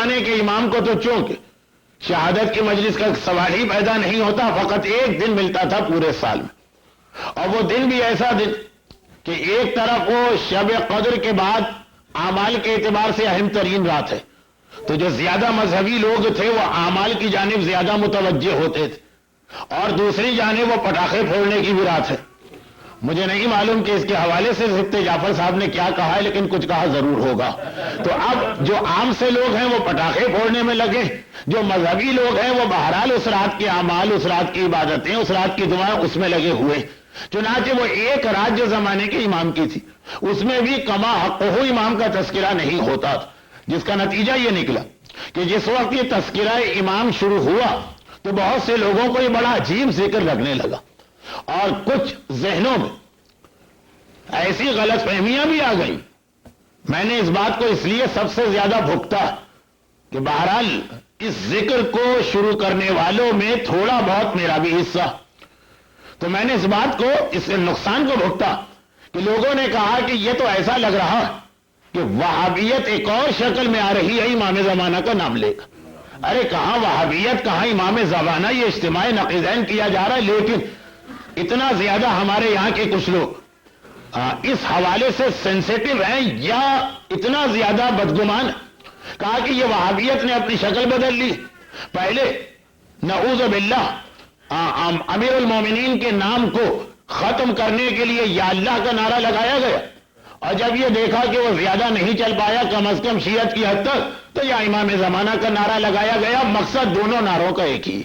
زمانے کے امام کو تو چونکہ شہادت کی مجلس کا سوال ہی پیدا نہیں ہوتا، فقط ایک دن ملتا تھا پورے سال میں، اور وہ دن بھی ایسا دن کہ ایک طرف وہ شب قدر کے بعد اعمال کے اعتبار سے اہم ترین رات ہے، تو جو زیادہ مذہبی لوگ تھے وہ اعمال کی جانب زیادہ متوجہ ہوتے تھے، اور دوسری جانب وہ پٹاخے پھوڑنے کی بھی رات ہے۔ مجھے نہیں معلوم کہ اس کے حوالے سے ضبط جعفر صاحب نے کیا کہا ہے، لیکن کچھ کہا ضرور ہوگا۔ تو اب جو عام سے لوگ ہیں وہ پٹاخے پھوڑنے میں لگے، جو مذہبی لوگ ہیں وہ بہرحال اس رات کے اعمال، اس رات کی عبادتیں، اس رات کی دعائیں اس میں لگے ہوئے۔ چنانچہ وہ ایک رات جو زمانے کے امام کی تھی، اس میں بھی کما حقہ امام کا تذکرہ نہیں ہوتا تھا، جس کا نتیجہ یہ نکلا کہ جس وقت یہ تذکرہ امام شروع ہوا تو بہت سے لوگوں کو یہ بڑا عجیب ذکر لگنے لگا، اور کچھ ذہنوں میں ایسی غلط فہمیاں بھی آ گئیں۔ میں نے اس بات کو اس لیے سب سے زیادہ بھگتا کہ بہرحال اس ذکر کو شروع کرنے والوں میں تھوڑا بہت میرا بھی حصہ، تو میں نے اس بات کو، اس نقصان کو بھگتا کہ لوگوں نے کہا کہ یہ تو ایسا لگ رہا کہ وہابیت ایک اور شکل میں آ رہی ہے، امام زمانہ کا نام لے کر۔ ارے کہاں وہابیت، کہاں امام زمانہ، یہ اجتماع نقیضین کیا جا رہا ہے، لیکن اتنا زیادہ ہمارے یہاں کے کچھ لوگ اس حوالے سے سینسیٹیو ہیں یا اتنا زیادہ بدگمان، کہا کہ یہ وہابیت نے اپنی شکل بدل لی۔ پہلے نعوذ باللہ امیر المومنین کے نام کو ختم کرنے کے لیے یا اللہ کا نعرہ لگایا گیا، اور جب یہ دیکھا کہ وہ زیادہ نہیں چل پایا کم از کم شیعت کی حد تک، تو یا امام زمانہ کا نعرہ لگایا گیا۔ مقصد دونوں نعروں کا ایک ہی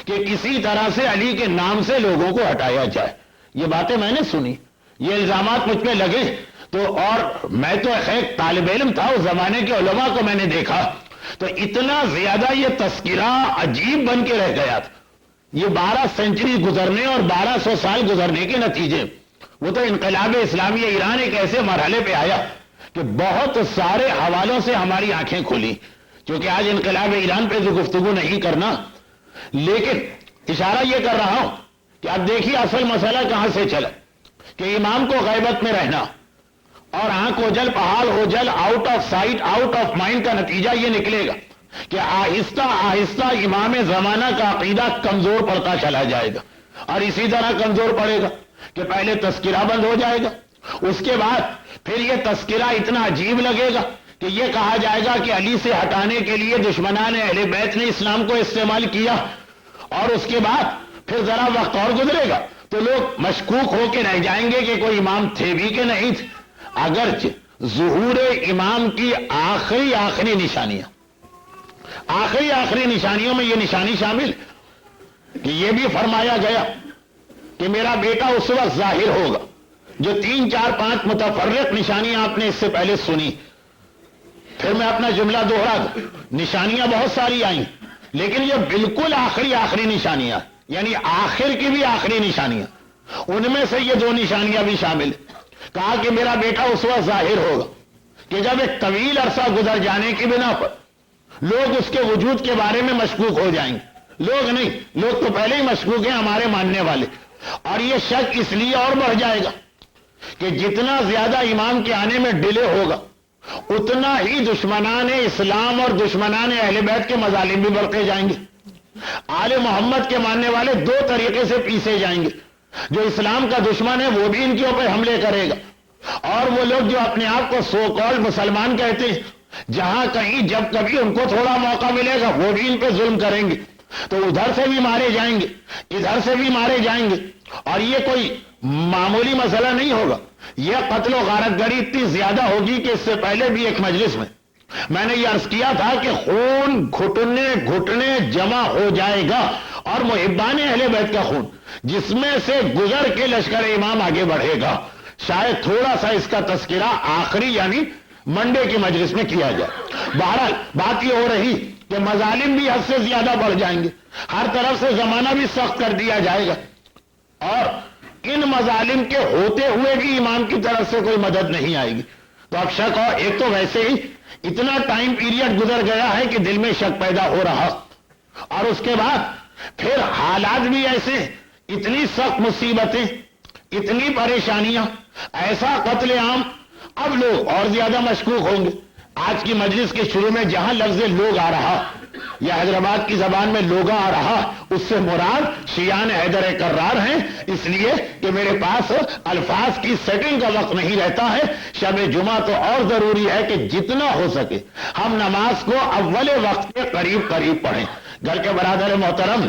کہ کسی طرح سے علی کے نام سے لوگوں کو ہٹایا جائے۔ یہ باتیں میں نے سنی، یہ الزامات مجھ پہ لگے، تو اور میں تو خیر طالب علم تھا، اس زمانے کے علماء کو میں نے دیکھا تو اتنا زیادہ یہ تذکرہ عجیب بن کے رہ گیا تھا۔ یہ 12 سینچری گزرنے اور 1200 سال گزرنے کے نتیجے، وہ تو انقلاب اسلامی ایران ایک ایسے مرحلے پہ آیا کہ بہت سارے حوالوں سے ہماری آنکھیں کھلی، کیونکہ آج انقلاب ایران پہ تو گفتگو نہیں کرنا، لیکن اشارہ یہ کر رہا ہوں کہ اب دیکھیے اصل مسئلہ کہاں سے چلا کہ امام کو غیبت میں رہنا اور آنکھ اوجل پہاڑ اوجل، out of sight out of mind کا نتیجہ یہ نکلے گا کہ آہستہ آہستہ امام زمانہ کا عقیدہ کمزور پڑتا چلا جائے گا، اور اسی طرح کمزور پڑے گا کہ پہلے تذکرہ بند ہو جائے گا، اس کے بعد پھر یہ تذکرہ اتنا عجیب لگے گا کہ یہ کہا جائے گا کہ علی سے ہٹانے کے لیے دشمنان اہل بیت نے اسلام کو استعمال کیا، اور اس کے بعد پھر ذرا وقت اور گزرے گا تو لوگ مشکوک ہو کے رہ جائیں گے کہ کوئی امام تھے بھی کہ نہیں تھے۔ اگرچہ ظہور امام کی آخری نشانیوں میں یہ نشانی شامل کہ یہ بھی فرمایا گیا کہ میرا بیٹا اس وقت ظاہر ہوگا، جو 3 4 5 متفرق نشانیاں آپ نے اس سے پہلے سنی۔ پھر میں اپنا جملہ دوہرا دوں، نشانیاں بہت ساری آئیں، لیکن یہ بالکل آخری نشانیاں، یعنی آخر کی بھی آخری نشانیاں، ان میں سے یہ 2 نشانیاں بھی شامل۔ کہا کہ میرا بیٹا اس وقت ظاہر ہوگا کہ جب ایک طویل عرصہ گزر جانے کی بنا پر لوگ اس کے وجود کے بارے میں مشکوک ہو جائیں گے۔ لوگ نہیں، لوگ تو پہلے ہی مشکوک ہیں، ہمارے ماننے والے، اور یہ شک اس لیے اور بڑھ جائے گا کہ جتنا زیادہ امام کے آنے میں ڈیلے ہوگا اتنا ہی دشمنان اسلام اور دشمنان اہل بیت کے مظالم بھی بڑھتے جائیں گے۔ آل محمد کے ماننے والے 2 طریقے سے پیسے جائیں گے، جو اسلام کا دشمن ہے وہ بھی ان کے اوپر حملے کرے گا، اور وہ لوگ جو اپنے آپ کو سو کالڈ مسلمان کہتے ہیں، جہاں کہیں جب کبھی ان کو تھوڑا موقع ملے گا وہ بھی ان پہ ظلم کریں گے، تو ادھر سے بھی مارے جائیں گے، ادھر سے بھی مارے جائیں گے، اور یہ کوئی معمولی مسئلہ نہیں ہوگا، یہ قتل و غارت گری اتنی زیادہ ہوگی کہ اس سے پہلے بھی ایک مجلس میں نے یہ عرض کیا تھا کہ خون گھٹنے گھٹنے جمع ہو جائے گا، اور محبان اہل بیت کا خون جس میں سے گزر کے لشکر امام آگے بڑھے گا۔ شاید تھوڑا سا اس کا تذکرہ آخری یعنی منڈے کی مجلس میں کیا جائے۔ بہرحال بات یہ ہو رہی کہ مظالم بھی حد سے زیادہ بڑھ جائیں گے، ہر طرف سے زمانہ بھی سخت کر دیا جائے گا، اور ان مظالم کے ہوتے ہوئے بھی امام کی طرف سے کوئی مدد نہیں آئے گی۔ تو اب شک ہو، ایک تو ویسے ہی اتنا ٹائم پیریڈ گزر گیا ہے کہ دل میں شک پیدا ہو رہا، اور اس کے بعد پھر حالات بھی ایسے، اتنی سخت مصیبتیں، اتنی پریشانیاں، ایسا قتل عام، اب لوگ اور زیادہ مشکوک ہوں گے۔ آج کی مجلس کے شروع میں جہاں لفظ لوگ آ رہا یا حیدرآباد کی زبان میں لوگا آ رہا، اس سے مراد شیعان حیدر کرار ہیں، اس لیے کہ میرے پاس الفاظ کی سیٹنگ کا وقت نہیں رہتا ہے۔ شب جمعہ تو اور ضروری ہے کہ جتنا ہو سکے ہم نماز کو اول وقت کے قریب قریب پڑھیں۔ گھر کے برادر محترم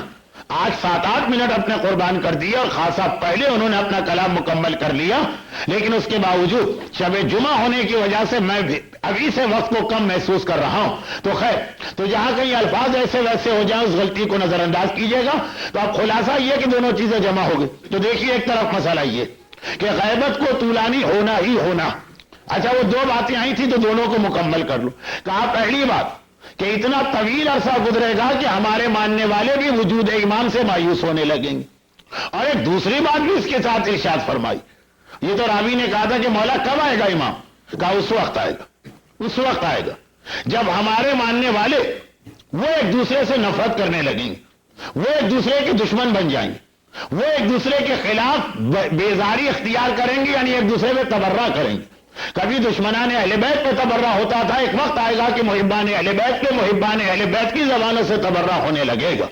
آج 7-8 منٹ اپنے قربان کر دیے اور خاصا پہلے انہوں نے اپنا کلام مکمل کر لیا، لیکن اس کے باوجود شب جمعہ ہونے کی وجہ سے میں بھی ابھی سے وقت کو کم محسوس کر رہا ہوں۔ تو خیر، تو جہاں کہیں الفاظ ایسے ویسے ہو جائیں اس غلطی کو نظر انداز کیجئے گا۔ تو اب خلاصہ یہ کہ دونوں چیزیں جمع ہو گئی۔ تو دیکھیے ایک طرف مسئلہ یہ کہ غیبت کو طولانی ہونا ہی ہونا، اچھا وہ دو باتیں آئی تھی تو دونوں کو مکمل کر لو۔ کہا پہلی بات کہ اتنا طویل عرصہ گزرے گا کہ ہمارے ماننے والے بھی وجود امام سے مایوس ہونے لگیں گے، اور ایک دوسری بات بھی اس کے ساتھ ارشاد فرمائی۔ یہ تو راوی نے کہا تھا کہ مولا کب آئے گا امام؟ کہا اس وقت آئے گا، اس وقت آئے گا جب ہمارے ماننے والے وہ ایک دوسرے سے نفرت کرنے لگیں گے، وہ ایک دوسرے کے دشمن بن جائیں گے، وہ ایک دوسرے کے خلاف بیزاری اختیار کریں گے، یعنی ایک دوسرے میں تبرہ کریں گے۔ کبھی دشمنان اہل بیت پہ تبرہ ہوتا تھا، ایک وقت آئے گا کہ محبان اہل بیت پہ محبان اہل بیت کی زبانوں سے تبرہ ہونے لگے گا،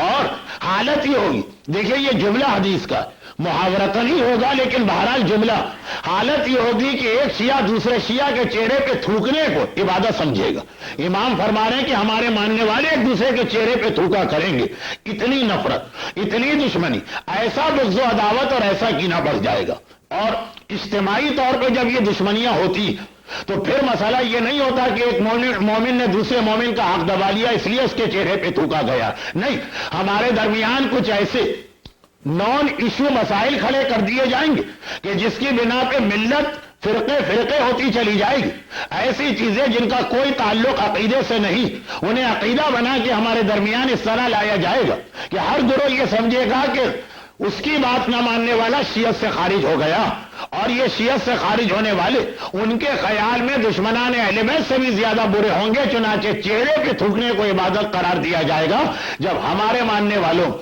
اور حالت یہ ہوگی۔ دیکھیں یہ جملہ حدیث کا محاورتاً ہی ہوگا، لیکن بہرحال جملہ، حالت یہ ہوگی کہ ایک شیعہ دوسرے شیعہ کے چہرے پہ تھوکنے کو عبادت سمجھے گا۔ امام فرما رہے ہیں کہ ہمارے ماننے والے ایک دوسرے کے چہرے پہ تھوکا کریں گے، اتنی نفرت، اتنی دشمنی، ایسا بغض و عداوت اور ایسا کینہ بڑھ جائے گا۔ اور اجتماعی طور پہ جب یہ دشمنیاں ہوتی تو پھر مسئلہ یہ نہیں ہوتا کہ ایک مومن نے دوسرے مومن کا حق دبا لیا اس لیے اس کے چہرے پہ تھوکا گیا، نہیں، ہمارے درمیان کچھ ایسے نان ایشو مسائل کھڑے کر دیے جائیں گے کہ جس کی بنا پہ ملت فرقے ہوتی چلی جائے گی۔ ایسی چیزیں جن کا کوئی تعلق عقیدے سے نہیں، انہیں عقیدہ بنا کے ہمارے درمیان اس طرح لایا جائے گا کہ ہر گروہ یہ سمجھے گا کہ اس کی بات نہ ماننے والا شیعت سے خارج ہو گیا، اور یہ شیعت سے خارج ہونے والے ان کے خیال میں دشمنان اہل بیت سے بھی زیادہ برے ہوں گے، چنانچہ چہرے پہ تھوکنے کو عبادت قرار دیا جائے گا۔ جب ہمارے ماننے والوں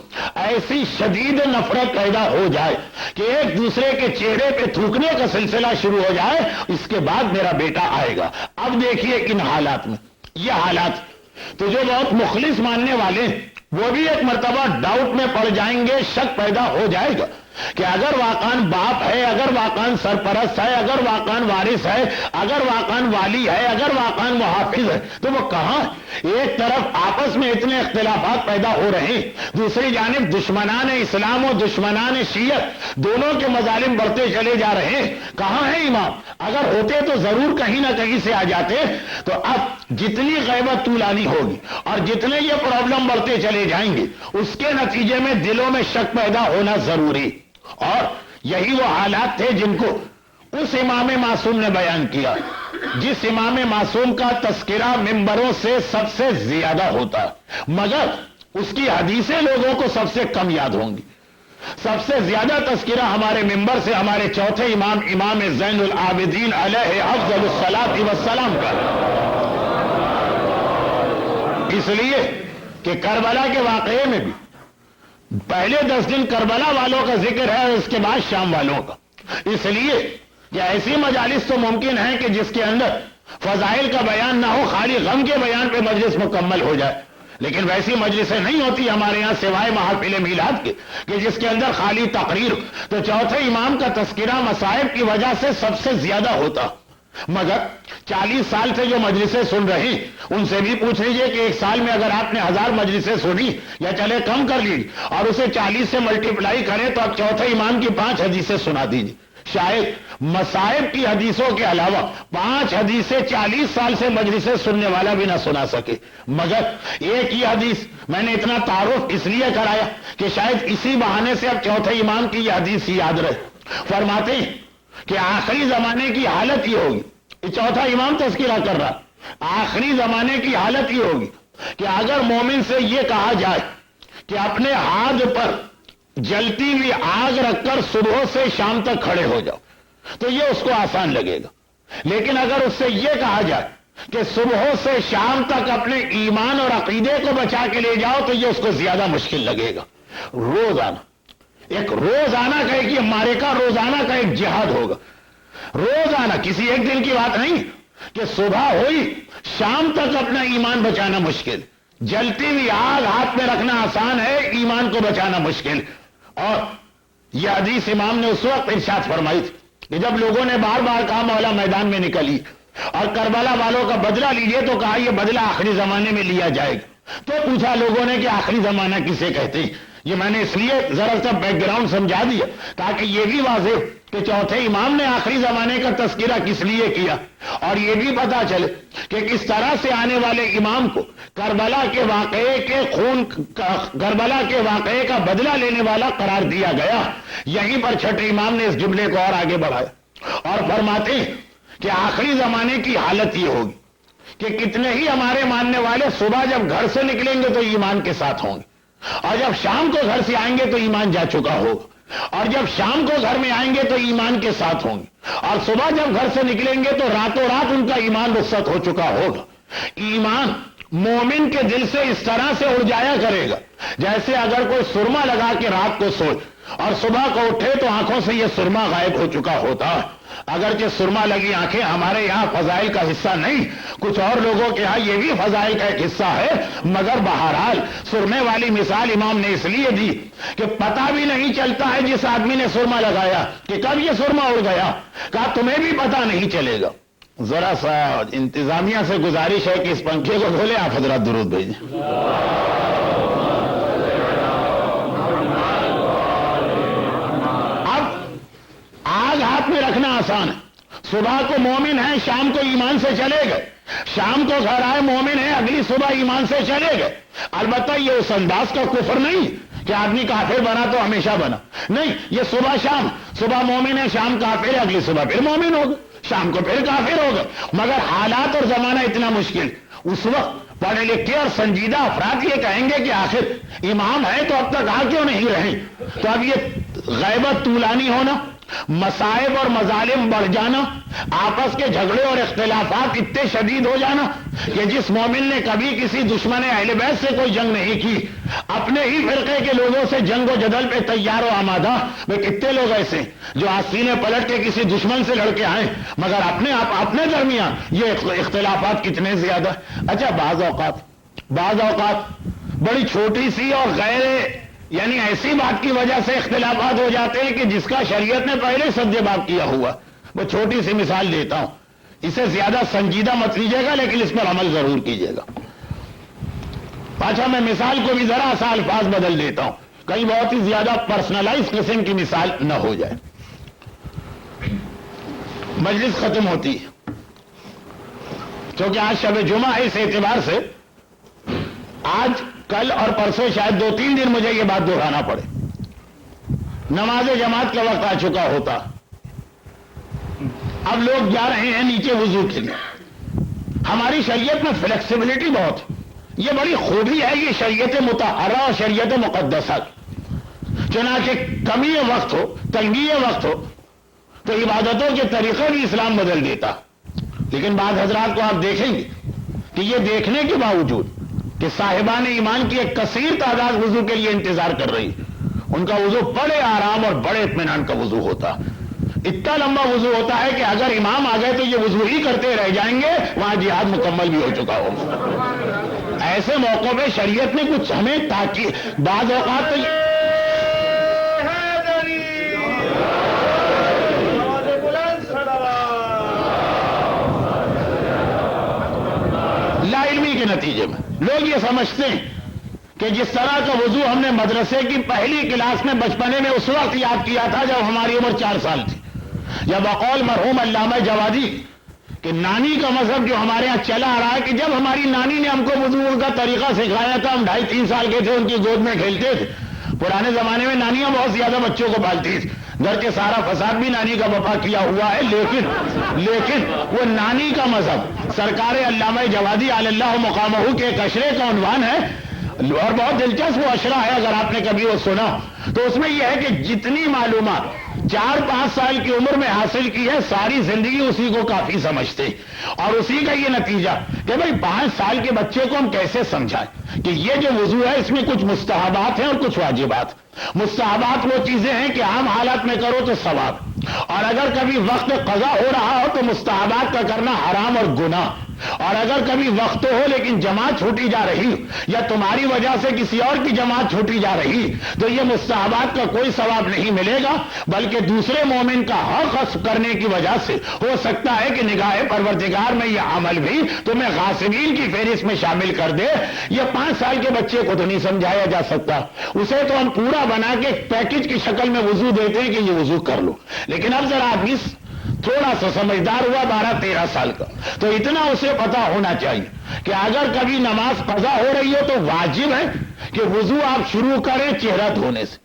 ایسی شدید نفرت پیدا ہو جائے کہ ایک دوسرے کے چہرے پہ تھوکنے کا سلسلہ شروع ہو جائے، اس کے بعد میرا بیٹا آئے گا۔ اب دیکھیے ان حالات میں، یہ حالات تو جو بہت مخلص ماننے والے وہ بھی ایک مرتبہ ڈاؤٹ میں پڑ جائیں گے، شک پیدا ہو جائے گا کہ اگر واقعاً باپ ہے، اگر واقعاً سرپرست ہے، اگر واقعاً وارث ہے، اگر واقعاً والی ہے، اگر واقعاً محافظ ہے، تو وہ کہاں؟ ایک طرف آپس میں اتنے اختلافات پیدا ہو رہے ہیں، دوسری جانب دشمنان اسلام و دشمنان شیعت دونوں کے مظالم بڑھتے چلے جا رہے ہیں۔ کہاں ہے امام؟ اگر ہوتے تو ضرور کہیں نہ کہیں سے آ جاتے۔ تو اب جتنی غیبت طولانی ہوگی اور جتنے یہ پرابلم بڑھتے چلے جائیں گے، اس کے نتیجے میں دلوں میں شک پیدا ہونا ضروری، اور یہی وہ حالات تھے جن کو اس امام معصوم نے بیان کیا، جس امام معصوم کا تذکرہ ممبروں سے سب سے زیادہ ہوتا ہے، مگر اس کی حدیثیں لوگوں کو سب سے کم یاد ہوں گی۔ سب سے زیادہ تذکرہ ہمارے ممبر سے ہمارے چوتھے امام زین العابدین علیہ افضل الصلاۃ والسلام کا، اس لیے کہ کربلا کے واقعے میں بھی پہلے 10 دن کربلا والوں کا ذکر ہے اور اس کے بعد شام والوں کا، اس لیے کہ ایسی مجالس تو ممکن ہے کہ جس کے اندر فضائل کا بیان نہ ہو، خالی غم کے بیان پہ مجلس مکمل ہو جائے، لیکن ویسی مجلسیں نہیں ہوتی ہمارے ہاں سوائے محافل میلاد کے کہ جس کے اندر خالی تقریر۔ تو چوتھے امام کا تذکرہ مصائب کی وجہ سے سب سے زیادہ ہوتا، مگر 40 سال سے جو مجلسیں سن رہے ہیں ان سے بھی پوچھ لیجئے کہ ایک سال میں اگر آپ نے 1000 مجلسیں سنی، یا چلے کم کر لیجیے اور اسے 40 سے ملٹیپلائی کریں تو آپ چوتھے امام کی 5 حدیثیں سنا دیجیے۔ شاید مصائب کی حدیثوں کے علاوہ 5 حدیثیں 40 سال سے مجلسیں سننے والا بھی نہ سنا سکے، مگر ایک ہی حدیث میں نے اتنا تعارف اس لیے کرایا کہ شاید اسی بہانے سے اب چوتھے امام کی یہ حدیث یاد رہے۔ فرماتے ہیں کہ آخری زمانے کی حالت یہ ہوگی، چوتھا امام تذکرہ کر رہا، آخری زمانے کی حالت یہ ہوگی کہ اگر مومن سے یہ کہا جائے کہ اپنے ہاتھ پر جلتی ہوئی آگ رکھ کر صبح سے شام تک کھڑے ہو جاؤ تو یہ اس کو آسان لگے گا، لیکن اگر اس سے یہ کہا جائے کہ صبح سے شام تک اپنے ایمان اور عقیدے کو بچا کے لے جاؤ تو یہ اس کو زیادہ مشکل لگے گا۔ روزانہ کا ایک یہ معرکہ، روزانہ کا ایک جہاد ہوگا، روزانہ، کسی ایک دن کی بات نہیں، کہ صبح ہوئی شام تک اپنا ایمان بچانا مشکل، جلتی ہوئی آگ ہاتھ میں رکھنا آسان ہے، ایمان کو بچانا مشکل۔ اور یہ حدیث امام نے اس وقت ارشاد فرمائی تھی کہ جب لوگوں نے بار بار کہا مولا میدان میں نکلی اور کربلا والوں کا بدلہ لیجئے، تو کہا یہ بدلہ آخری زمانے میں لیا جائے گا۔ تو پوچھا لوگوں نے کہ آخری زمانہ کسے کہتے ہیں؟ یہ میں نے اس لیے ذرا سا بیک گراؤنڈ سمجھا دیا تاکہ یہ بھی واضح کہ چوتھے امام نے آخری زمانے کا تذکرہ کس لیے کیا، اور یہ بھی پتا چلے کہ کس طرح سے آنے والے امام کو کربلا کے واقعے کا بدلہ لینے والا قرار دیا گیا۔ یہیں پر چھٹے امام نے اس جملے کو اور آگے بڑھایا اور فرماتے ہیں کہ آخری زمانے کی حالت یہ ہوگی کہ کتنے ہی ہمارے ماننے والے صبح جب گھر سے نکلیں گے تو ایمان کے ساتھ ہوں گے، اور جب شام کو گھر سے آئیں گے تو ایمان جا چکا ہوگا، اور جب شام کو گھر میں آئیں گے تو ایمان کے ساتھ ہوں گے، اور صبح جب گھر سے نکلیں گے تو راتوں رات ان کا ایمان رخصت ہو چکا ہوگا۔ ایمان مومن کے دل سے اس طرح سے اڑ جایا کرے گا جیسے اگر کوئی سرما لگا کے رات کو سوئے اور صبح کو اٹھے تو آنکھوں سے یہ سرما غائب ہو چکا ہوتا۔ اگرچہ سرما لگی آنکھیں ہمارے یہاں فضائل کا حصہ نہیں، کچھ اور لوگوں کے ہاں یہ بھی فضائل کا ایک حصہ ہے، مگر بہرحال سرمے والی مثال امام نے اس لیے دی کہ پتہ بھی نہیں چلتا ہے جس آدمی نے سرما لگایا کہ کب یہ سرما اڑ گیا، کہا تمہیں بھی پتہ نہیں چلے گا۔ ذرا سا انتظامیہ سے گزارش ہے کہ اس پنکھے کو کھولے، آپ حضرات درود بھیجیں۔ آگ ہاتھ میں رکھنا آسان ہے، صبح کو مومن ہے، شام کو ایمان سے چلے گئے، شام کو گھر آئے مومن ہے، اگلی صبح ایمان سے چلے گئے۔ البتہ یہ اس انداز کا کفر نہیں کہ آدمی کافر بنا تو ہمیشہ بنا، نہیں، یہ صبح شام، صبح مومن ہے، شام کافر ہے، اگلی صبح پھر مومن ہوگا، شام کو پھر کافر ہوگا۔ مگر حالات اور زمانہ اتنا مشکل، اس وقت پڑھے لکھے اور سنجیدہ افراد یہ کہیں گے کہ آخر امام ہے تو اب تک آ کیوں نہیں رہے؟ تو اب یہ غیبت طولانی ہونا، مصائب اور مظالم بڑھ جانا، آپس کے جھگڑے اور اختلافات اتنے شدید ہو جانا کہ جس مومن نے کبھی کسی دشمن اہل بیت سے کوئی جنگ نہیں کی، اپنے ہی فرقے کے لوگوں سے جنگ و جدل پہ تیار و آمادہ، وہ کتنے لوگ ایسے جو آستینے پلٹ کے کسی دشمن سے لڑ کے آئیں، مگر اپنے درمیان یہ اختلافات کتنے زیادہ۔ اچھا بعض اوقات بڑی چھوٹی سی اور غیر یعنی ایسی بات کی وجہ سے اختلافات ہو جاتے ہیں کہ جس کا شریعت نے پہلے سد باب کیا ہوا، وہ چھوٹی سی مثال دیتا ہوں، اسے زیادہ سنجیدہ مت لیجیے گا لیکن اس پر عمل ضرور کیجیے گا۔ اچھا میں مثال کو بھی ذرا سا الفاظ بدل دیتا ہوں، کہیں بہت ہی زیادہ پرسنلائز قسم کی مثال نہ ہو جائے۔ مجلس ختم ہوتی ہے، کیونکہ آج شب جمعہ ہے، اس اعتبار سے آج کل اور پرسوں شاید 2-3 دن مجھے یہ بات دہرانا پڑے، نماز جماعت کا وقت آ چکا ہوتا، اب لوگ جا رہے ہیں نیچے وضو کے لیے۔ ہماری شریعت میں فلیکسیبلٹی بہت، یہ بڑی خوبی ہے یہ شریعت مطہرہ اور شریعت مقدسہ، چنانچہ کمی وقت ہو، تنگی وقت ہو تو عبادتوں کے طریقے بھی اسلام بدل دیتا۔ لیکن بعض حضرات کو آپ دیکھیں گے کہ یہ دیکھنے کے باوجود کہ صاحبان ایمان کی ایک کثیر تعداد وضو کے لیے انتظار کر رہی، ان کا وضو بڑے آرام اور بڑے اطمینان کا وضو ہوتا، اتنا لمبا وضو ہوتا ہے کہ اگر امام آ گئے تو یہ وضو ہی کرتے رہ جائیں گے، وہاں جہاد مکمل بھی ہو چکا ہوگا۔ ایسے موقعوں پہ شریعت نے کچھ ہمیں تاکید، بعض اوقات تو لا علمی کے نتیجے میں لوگ یہ سمجھتے ہیں کہ جس طرح کا وضو ہم نے مدرسے کی پہلی کلاس میں بچپنے میں اس وقت یاد کیا تھا جب ہماری عمر 4 سال تھی، یا بقول مرحوم علامہ جوادی کہ نانی کا مذہب جو ہمارے ہاں چلا آ رہا ہے کہ جب ہماری نانی نے ہم کو وضو کا طریقہ سکھایا تھا، ہم 2.5-3 سال کے تھے، ان کی گود میں کھیلتے تھے۔ پرانے زمانے میں نانیاں بہت زیادہ بچوں کو پالتی تھی، گھر کے سارا فساد بھی نانی کا بپا کیا ہوا ہے، لیکن وہ نانی کا مذہب سرکار علامہ جوادی علی اللہ مقامہ کے ایک اشرے کا عنوان ہے، اور بہت دلچسپ اشرا ہے، اگر آپ نے کبھی وہ سنا تو اس میں یہ ہے کہ جتنی معلومات 4-5 سال کی عمر میں حاصل کی ہے، ساری زندگی اسی کو کافی سمجھتے، اور اسی کا یہ نتیجہ کہ بھئی 5 سال کے بچے کو ہم کیسے سمجھائیں کہ یہ جو وضو ہے اس میں کچھ مستحبات ہیں اور کچھ واجبات۔ مستحبات وہ چیزیں ہیں کہ عام حالات میں کرو تو ثواب، اور اگر کبھی وقت قضا ہو رہا ہو تو مستحبات کا کرنا حرام اور گناہ، اور اگر کبھی وقت ہو لیکن جماعت چھوٹی جا رہی یا تمہاری وجہ سے کسی اور کی جماعت چھوٹی جا رہی تو یہ مستحبات کا کوئی ثواب نہیں ملے گا، بلکہ دوسرے مومن کا حق غصب کرنے کی وجہ سے ہو سکتا ہے کہ نگاہ پروردگار میں یہ عمل بھی تمہیں غاصبین کی فہرست میں شامل کر دے۔ یہ 5 سال کے بچے کو تو نہیں سمجھایا جا سکتا، اسے تو ہم پورا بنا کے پیکج کی شکل میں وضو دیتے ہیں کہ یہ وضو کر لو، لیکن اب ذرا آدمی تھوڑا سا سمجھدار ہوا 12-13 سال کا تو اتنا اسے پتا ہونا چاہیے کہ اگر کبھی نماز قضا ہو رہی ہو تو واجب ہے کہ وضو آپ شروع کریں چہرہ دھونے سے،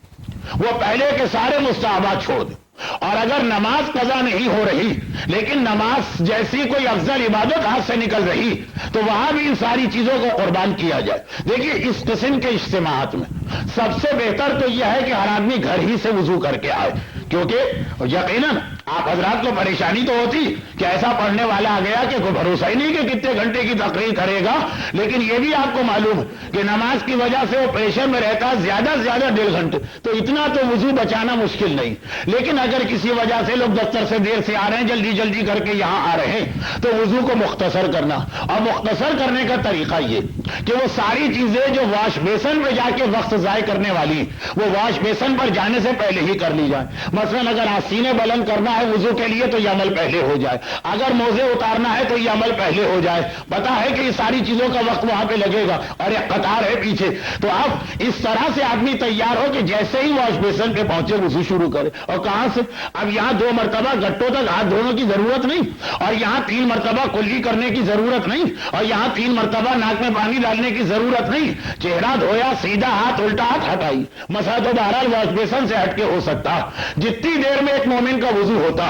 وہ پہلے کے سارے مستحبات چھوڑ دیں، اور اگر نماز قضا نہیں ہو رہی لیکن نماز جیسی کوئی افضل عبادت ہاتھ سے نکل رہی تو وہاں بھی ان ساری چیزوں کو قربان کیا جائے۔ دیکھیے اس قسم کے اجتماعات میں سب سے بہتر تو یہ ہے کہ ہر آدمی گھر ہی سے وضو کر کے آئے، کیونکہ یقیناً آپ حضرات کو پریشانی تو ہوتی کہ ایسا پڑھنے والا آ گیا کہ کوئی بھروسہ ہی نہیں کہ کتنے گھنٹے کی تقریر کرے گا، لیکن یہ بھی آپ کو معلوم ہے کہ نماز کی وجہ سے وہ پریشر میں رہتا ہے زیادہ سے زیادہ 1.5 گھنٹے، تو اتنا تو وضو بچانا مشکل نہیں، لیکن اگر کسی وجہ سے لوگ دفتر سے دیر سے آ رہے ہیں، جلدی جلدی کر کے یہاں آ رہے ہیں، تو وضو کو مختصر کرنا، اور مختصر کرنے کا طریقہ یہ کہ وہ ساری چیزیں جو واش بیسن پہ جا کے وقت ضائع کرنے والی وہ واش بیسن پر جانے سے پہلے ہی کر لی جائے۔ مثلا اگر آستینیں بلند کرنا ہے وضو کے لیے تو یہ عمل پہلے ہو جائے، اگر موزے اتارنا ہے تو یہ عمل پہلے ہو جائے، پتا ہے کہ یہ ساری چیزوں کا وقت وہاں پہ لگے گا اور ایک قطار ہے پیچھے، تو اب اس طرح سے آدمی تیار ہو کہ جیسے ہی واش بیسن پہ پہنچے وضو شروع کرے۔ اور کہاں سے؟ اب یہاں 2 مرتبہ گٹوں تک ہاتھ دھونے کی ضرورت نہیں، اور یہاں 3 مرتبہ کلی کرنے کی ضرورت نہیں، اور یہاں 3 مرتبہ ناک میں پانی ڈالنے کی ضرورت نہیں، چہرہ دھویا سیدھا ہاتھ الٹا ہاتھ ہٹائی، مسا تو بہرحال واش بیسن سے ہٹ کے ہو سکتا، جتنی دیر میں ایک مومن کا وضو ہوتا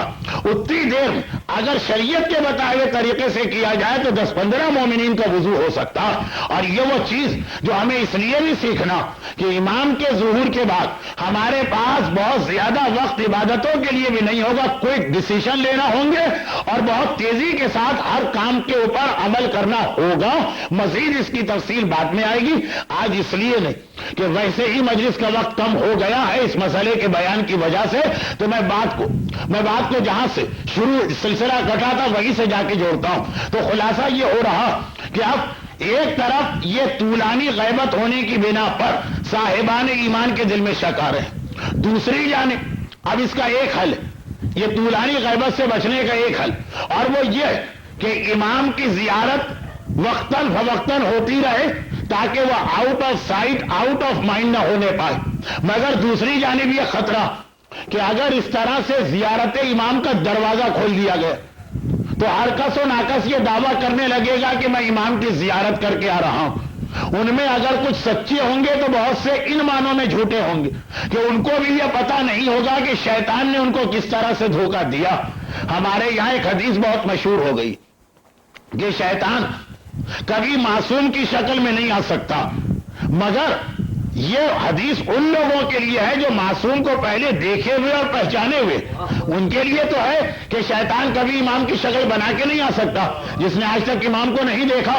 اتنی دیر میں اگر شریعت کے بتائے ہوئے طریقے سے کیا جائے تو 10-15 مومنین کا وضو ہو سکتا۔ اور یہ وہ چیز جو ہمیں اس لیے بھی سیکھنا کہ امام کے ظہور کے بعد ہمارے پاس بہت زیادہ وقت عبادتوں کے لیے بھی نہیں ہوگا، کوئی ڈیسیشن لینا ہوں گے اور بہت تیزی کے ساتھ ہر کام کے اوپر عمل کرنا ہوگا۔ مزید اس کی تفصیل بعد میں آئے گی، آج اس لیے نہیں کہ ویسے ہی مجلس کا وقت کم ہو گیا ہے اس مسئلے کے بیان کی وجہ سے، تو میں بات کو جہاں سے شروع سلسلہ کٹا تھا وہیں سے جا کے جوڑتا ہوں۔ تو خلاصہ یہ ہو رہا کہ اب ایک طرف یہ طولانی غیبت ہونے کی بنا پر صاحبان ایمان کے دل میں شک آ رہے ہیں، دوسری جانب اب اس کا ایک حل ہے، یہ طولانی غیبت سے بچنے کا ایک حل، اور وہ یہ ہے کہ امام کی زیارت وقتاً فوقتاً ہوتی رہے تاکہ وہ out of sight out of mind نہ ہونے پائے، مگر دوسری جانب یہ خطرہ کہ اگر اس طرح سے زیارت امام کا دروازہ کھول دیا گیا تو ہر کس و ناکس یہ دعویٰ کرنے لگے گا کہ میں امام کی زیارت کر کے آ رہا ہوں۔ ان میں اگر کچھ سچے ہوں گے تو بہت سے ان معنوں میں جھوٹے ہوں گے کہ ان کو بھی یہ پتا نہیں ہوگا کہ شیطان نے ان کو کس طرح سے دھوکہ دیا۔ ہمارے یہاں ایک حدیث بہت مشہور ہو گئی کہ شیطان کبھی معصوم کی شکل میں نہیں آ سکتا، مگر یہ حدیث ان لوگوں کے لیے ہے جو معصوم کو پہلے دیکھے ہوئے اور پہچانے ہوئے، ان کے لیے تو ہے کہ شیطان کبھی امام کی شکل بنا کے نہیں آ سکتا۔ جس نے آج تک امام کو نہیں دیکھا،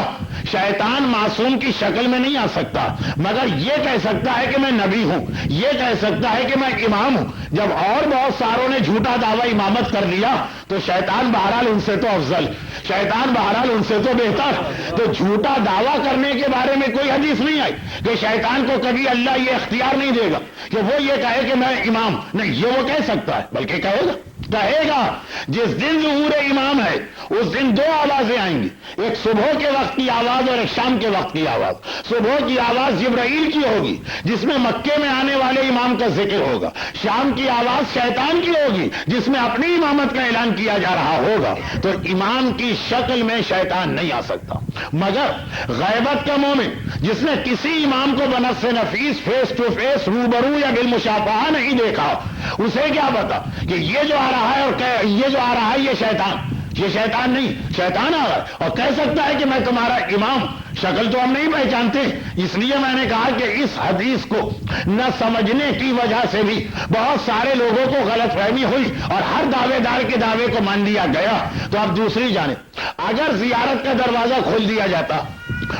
شیطان معصوم کی شکل میں نہیں آ سکتا، مگر یہ کہہ سکتا ہے کہ میں نبی ہوں، یہ کہہ سکتا ہے کہ میں امام ہوں۔ جب اور بہت ساروں نے جھوٹا دعویٰ امامت کر لیا تو شیطان بہرحال ان سے تو افضل، شیطان بہرحال ان سے تو بہتر۔ تو جھوٹا دعویٰ کرنے کے بارے میں کوئی حدیث نہیں آئی کہ شیطان کو کبھی اللہ یہ اختیار نہیں دے گا کہ وہ یہ کہے کہ میں امام نہیں، یہ وہ کہہ سکتا ہے، بلکہ کہے گا جس دن ظہور امام ہے اس دن 2 آوازیں آئیں گی، ایک صبح کے وقت کی آواز اور ایک شام کے وقت کی آواز۔ صبح کی آواز جبرائیل کی ہوگی جس میں مکے میں آنے والے امام کا ذکر ہوگا، شام کی آواز شیطان کی ہوگی جس میں اپنی امامت کا اعلان کیا جا رہا ہوگا۔ تو امام کی شکل میں شیطان نہیں آ سکتا، مگر غیبت کا مومن جس نے کسی امام کو بنفس نفیس فیس ٹو فیس روبرو یا بالمشافہہ نہیں دیکھا، اسے کیا پتا کہ یہ جو آ رہا ہے اور یہ جو آ رہا ہے یہ شیطان نہیں، شیطان آ رہا ہے اور کہہ سکتا ہے کہ میں تمہارا امام، شکل تو ہم نہیں پہچانتے. اس لیے میں نے کہا کہ اس حدیث کو نہ سمجھنے کی وجہ سے بھی بہت سارے لوگوں کو غلط فہمی ہوئی اور ہر دعوے دار کے دعوے کو مان لیا گیا. تو اب دوسری جانب اگر زیارت کا دروازہ کھول دیا جاتا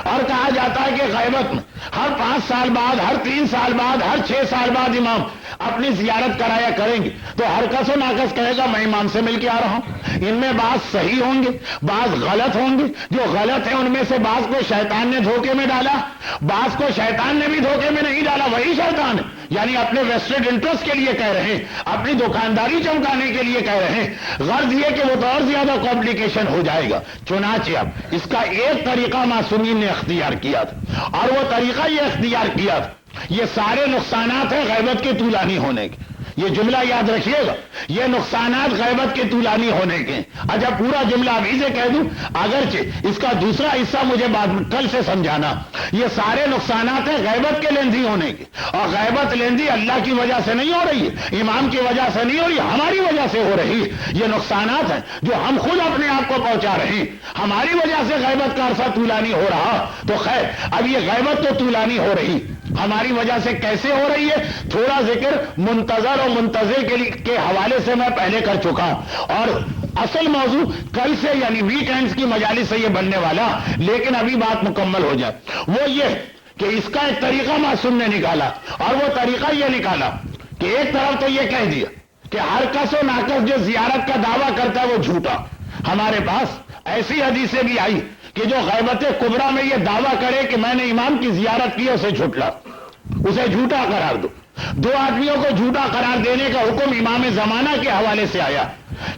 اور کہا جاتا ہے کہ غیبت میں ہر 5 سال بعد، ہر 3 سال بعد، ہر 6 سال بعد امام اپنی زیارت کرایا کریں گے، تو ہر کس و ناکس کہے گا میں امام سے مل کے آ رہا ہوں. ان میں بعض صحیح ہوں گے، بعض غلط ہوں گے. جو غلط ہیں ان میں سے بعض کو شیطان نے دھوکے میں ڈالا، بعض کو شیطان نے بھی دھوکے میں نہیں ڈالا، وہی شیطان ہے. یعنی اپنے ویسٹڈ انٹرسٹ کے لیے کہہ رہے ہیں، اپنی دکانداری چمکانے کے لیے کہہ رہے ہیں. غرض یہ کہ وہ تو اور زیادہ کمپلیکیشن ہو جائے گا. چنانچہ اب اس کا ایک طریقہ معصومین نے اختیار کیا تھا، اور وہ طریقہ یہ اختیار کیا تھا. یہ سارے نقصانات ہیں غیبت کے طولانی ہونے کے. یہ جملہ یاد رکھیے گا، یہ نقصانات غیبت کے طولانی ہونے کے. اچھا پورا جملہ ابھی سے کہہ دوں، اگرچہ اس کا دوسرا حصہ مجھے بعد میں کل سے سمجھانا. یہ سارے نقصانات ہیں غیبت کے لیندھی ہونے کے، اور غیبت لیندھی اللہ کی وجہ سے نہیں ہو رہی ہے، امام کی وجہ سے نہیں ہو رہی، ہماری وجہ سے ہو رہی ہے. یہ نقصانات ہیں جو ہم خود اپنے آپ کو پہنچا رہے ہیں. ہماری وجہ سے غیبت کا عرصہ طولانی ہو رہا. تو خیر اب یہ غیبت تو طولانی ہو رہی، ہماری وجہ سے کیسے ہو رہی ہے؟ تھوڑا ذکر منتظر اور منتظر کے حوالے سے میں پہلے کر چکا ہوں، اور اصل موضوع کل سے یعنی ویکینڈز کی مجالس سے یہ بننے والا. لیکن ابھی بات مکمل ہو جائے. وہ یہ کہ اس کا ایک طریقہ معصوم نے نکالا، اور وہ طریقہ یہ نکالا کہ ایک طرف تو یہ کہہ دیا کہ ہر کس و ناکس جو زیارت کا دعویٰ کرتا ہے وہ جھوٹا. ہمارے پاس ایسی حدیثیں بھی آئی کہ جو غیبت کبریٰ میں یہ دعویٰ کرے کہ میں نے امام کی زیارت کی، اسے جھٹلا، اسے جھوٹا قرار دو. 2 آدمیوں کو جھوٹا قرار دینے کا حکم امام زمانہ کے حوالے سے آیا.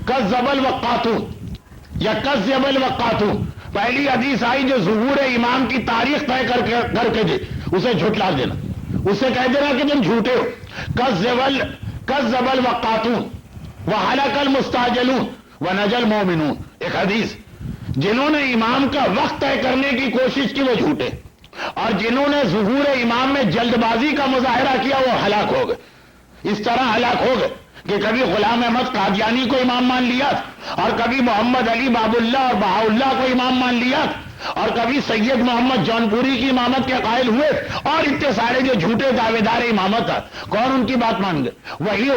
کذب الوقاتون یا کذب الوقاتون، پہلی حدیث آئی جو ظہور امام کی تاریخ طے کر کے دے، اسے جھٹلا دینا، اسے کہہ دینا کہ تم جھوٹے ہو. کذب الوقاتون وہلک المستعجلون ونجا المؤمنون. ایک حدیث، جنہوں نے امام کا وقت طے کرنے کی کوشش کی وہ جھوٹے، اور جنہوں نے ظہور امام میں جلد بازی کا مظاہرہ کیا وہ ہلاک ہو گئے. اس طرح ہلاک ہو گئے کہ کبھی غلام احمد قادیانی کو امام مان لیا، اور کبھی محمد علی باب اللہ اور بہاء اللہ کو امام مان لیا، اور کبھی سید محمد جونپوری کی امامت کے قائل ہوئے، اور اتنے سارے جو جھوٹے دعوے دار امامت ہیں کون ان کی بات مان گئے؟ وہی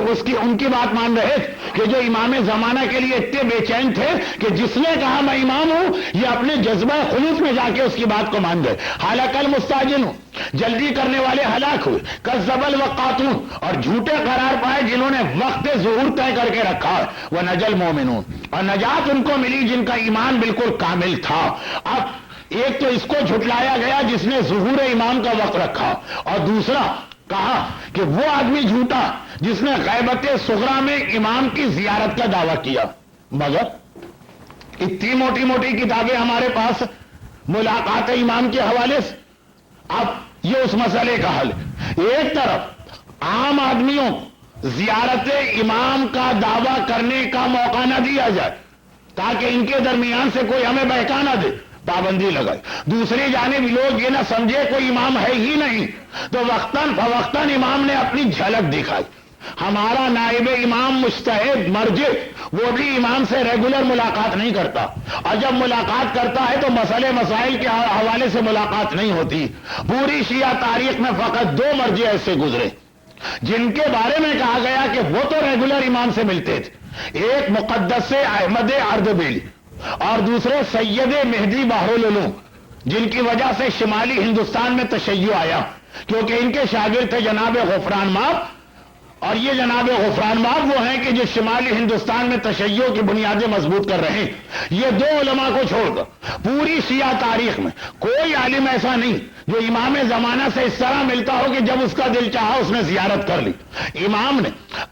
ان کی بات مان رہے کہ جو امام زمانہ کے لیے اتنے بے چین تھے کہ جس نے کہا میں امام ہوں یہ اپنے جذبہ خلوص میں جا کے اس کی بات کو مان گئے. حالانکہ المستعجل ہوں، جلدی کرنے والے ہلاک ہوئے. کذب الوقاتون، اور جھوٹے قرار پائے جنہوں نے وقت ظہور طے کر کے رکھا. ونجا المؤمنون، اور نجات ان کو ملی جن کا ایمان بالکل کامل تھا. اب ایک تو اس کو جھٹلایا گیا جس نے ظہور امام کا وقت رکھا، اور دوسرا کہا کہ وہ آدمی جھوٹا جس نے غیبت صغریٰ میں امام کی زیارت کا دعویٰ کیا. مگر اتنی موٹی موٹی کتابیں ہمارے پاس ملاقات امام کے حوالے سے. اب یہ اس مسئلے کا حل ہے. ایک طرف عام آدمیوں زیارت امام کا دعویٰ کرنے کا موقع نہ دیا جائے تاکہ ان کے درمیان سے کوئی ہمیں بہکا نہ دے، پابندی لگائے. دوسری جانب لوگ یہ نہ سمجھے کوئی امام ہے ہی نہیں، تو وقتاً فوقتاً امام نے اپنی جھلک دکھائی. ہمارا نائب امام مجتہد مرجع وہ بھی امام سے ریگولر ملاقات نہیں کرتا، اور جب ملاقات کرتا ہے تو مسئلے مسائل کے حوالے سے ملاقات نہیں ہوتی. پوری شیعہ تاریخ میں فقط 2 مرجع ایسے گزرے جن کے بارے میں کہا گیا کہ وہ تو ریگولر امام سے ملتے تھے. ایک مقدس احمد اردبیلی اور دوسرے سید مہدی بحرالعلوم، جن کی وجہ سے شمالی ہندوستان میں تشیع آیا کیونکہ ان کے شاگرد تھے جناب غفران ماب. اور یہ جناب غفران ماب وہ ہیں کہ جو شمالی ہندوستان میں تشیع کی بنیادیں مضبوط کر رہے ہیں. یہ 2 علماء کو چھوڑ کر پوری شیعہ تاریخ میں کوئی عالم ایسا نہیں جو امام زمانہ سے اس طرح ملتا ہو کہ جب اس کا دل چاہا اس نے زیارت کر لی. امام نے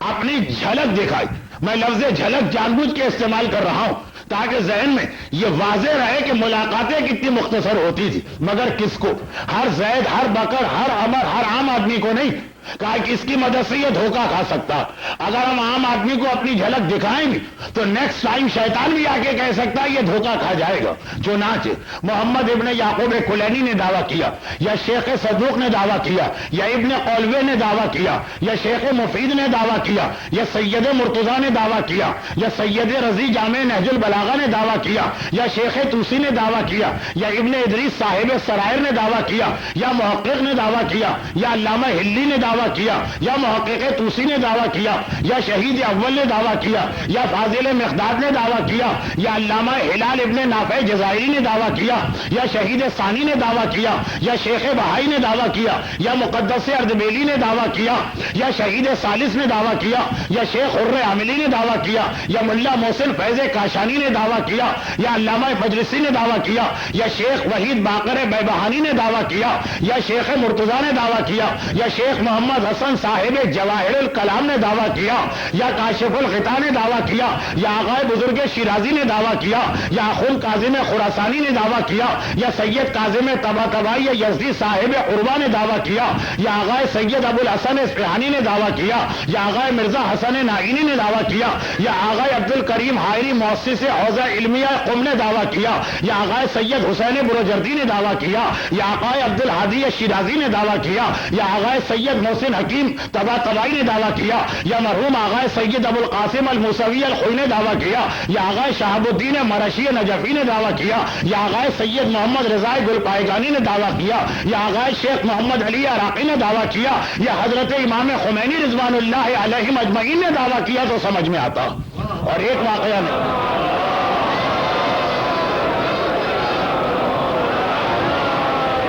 اپنی جھلک دکھائی. میں لفظ جھلک جان بوجھ کے استعمال کر رہا ہوں تاکہ ذہن میں یہ واضح رہے کہ ملاقاتیں کتنی مختصر ہوتی تھی. مگر کس کو؟ ہر زید، ہر بکر، ہر عمر، ہر عام آدمی کو نہیں. کہا کہ اس کی مدد سے یہ دھوکہ کھا سکتا. اگر ہم عام آدمی کو اپنی جھلک دکھائیں گے تو نیکسٹ ٹائم شیطان بھی آ کے کہہ سکتا ہے یہ دھوکہ کھا جائے گا. چنانچہ محمد ابن یعقوب کلینی نے دعویٰ کیا, یا شیخ صدوق نے دعویٰ کیا, یا ابن قولوے نے دعویٰ کیا, یا شیخ مفید نے دعویٰ کیا, یا سید مرتضیٰ نے دعویٰ کیا, یا سید رضی جامع نہج البلاغہ نے دعویٰ کیا, یا شیخ توسی نے دعویٰ کیا, یا ابن ادریس صاحب سرائر نے دعویٰ کیا, یا محقق نے دعویٰ کیا, یا علامہ ہلی نے دعویٰ کیا, یا محقق توسی نے دعویٰ کیا, یا شہید اول نے دعویٰ کیا, یا فاضل مقداد نے دعویٰ کیا, یا علامہ ہلال ابن نافع جزائری نے دعویٰ کیا, یا شہید ثانی نے دعویٰ کیا, یا شیخ بہائی نے دعویٰ کیا, یا مقدس اردبیلی نے دعویٰ کیا, یا شہید ثالث نے دعویٰ کیا, یا شیخ حر عاملی نے دعویٰ کیا, یا ملا محسن فیض کاشانی نے دعویٰ کیا, یا علامہ مجلسی نے دعویٰ کیا, یا شیخ وحید باقر بیبہانی نے دعویٰ کیا, یا شیخ مرتضیٰ نے دعویٰ کیا, یا شیخ محمد حسن صاحب جواہر الکلام نے دعویٰ کیا, یا کاشف الغطا نے دعویٰ کیا, یا آغائے بزرگ شیرازی نے دعویٰ کیا, یا اخل کاظم خراسانی نے دعویٰ کیا, یا سید کاظم طباطبائی یزدی صاحب عروہ نے دعویٰ کیا, یا آغائے سید ابو الحسن اصفہانی نے دعویٰ کیا, یا آغائے مرزا حسن نائینی نے دعویٰ کیا, یا آغائے عبد الکریم حائری مؤسس حوزہ علمیہ قم نے دعویٰ کیا, یا آغائے سید حسین بروجردی نے دعویٰ کیا, یا آغائے عبد الحادی شیرازی نے دعویٰ کیا, یا آغائے سید محسن حکیم طباطبائی نے دعویٰ کیا, یا مرحوم آغائے سید ابو القاسم الموسوی الخوئی نے دعویٰ کیا, یا آغائے شہاب الدین مرشی نجفی نے دعویٰ کیا, یا آغائے سید محمد رضا گل پائگانی نے دعویٰ کیا, یا آغائے شیخ محمد علی عراقی نے دعویٰ کیا, یا حضرت امام خمینی رضوان اللہ علیہم اجمعین نے دعویٰ کیا تو سمجھ میں آتا. اور ایک واقعہ نہیں,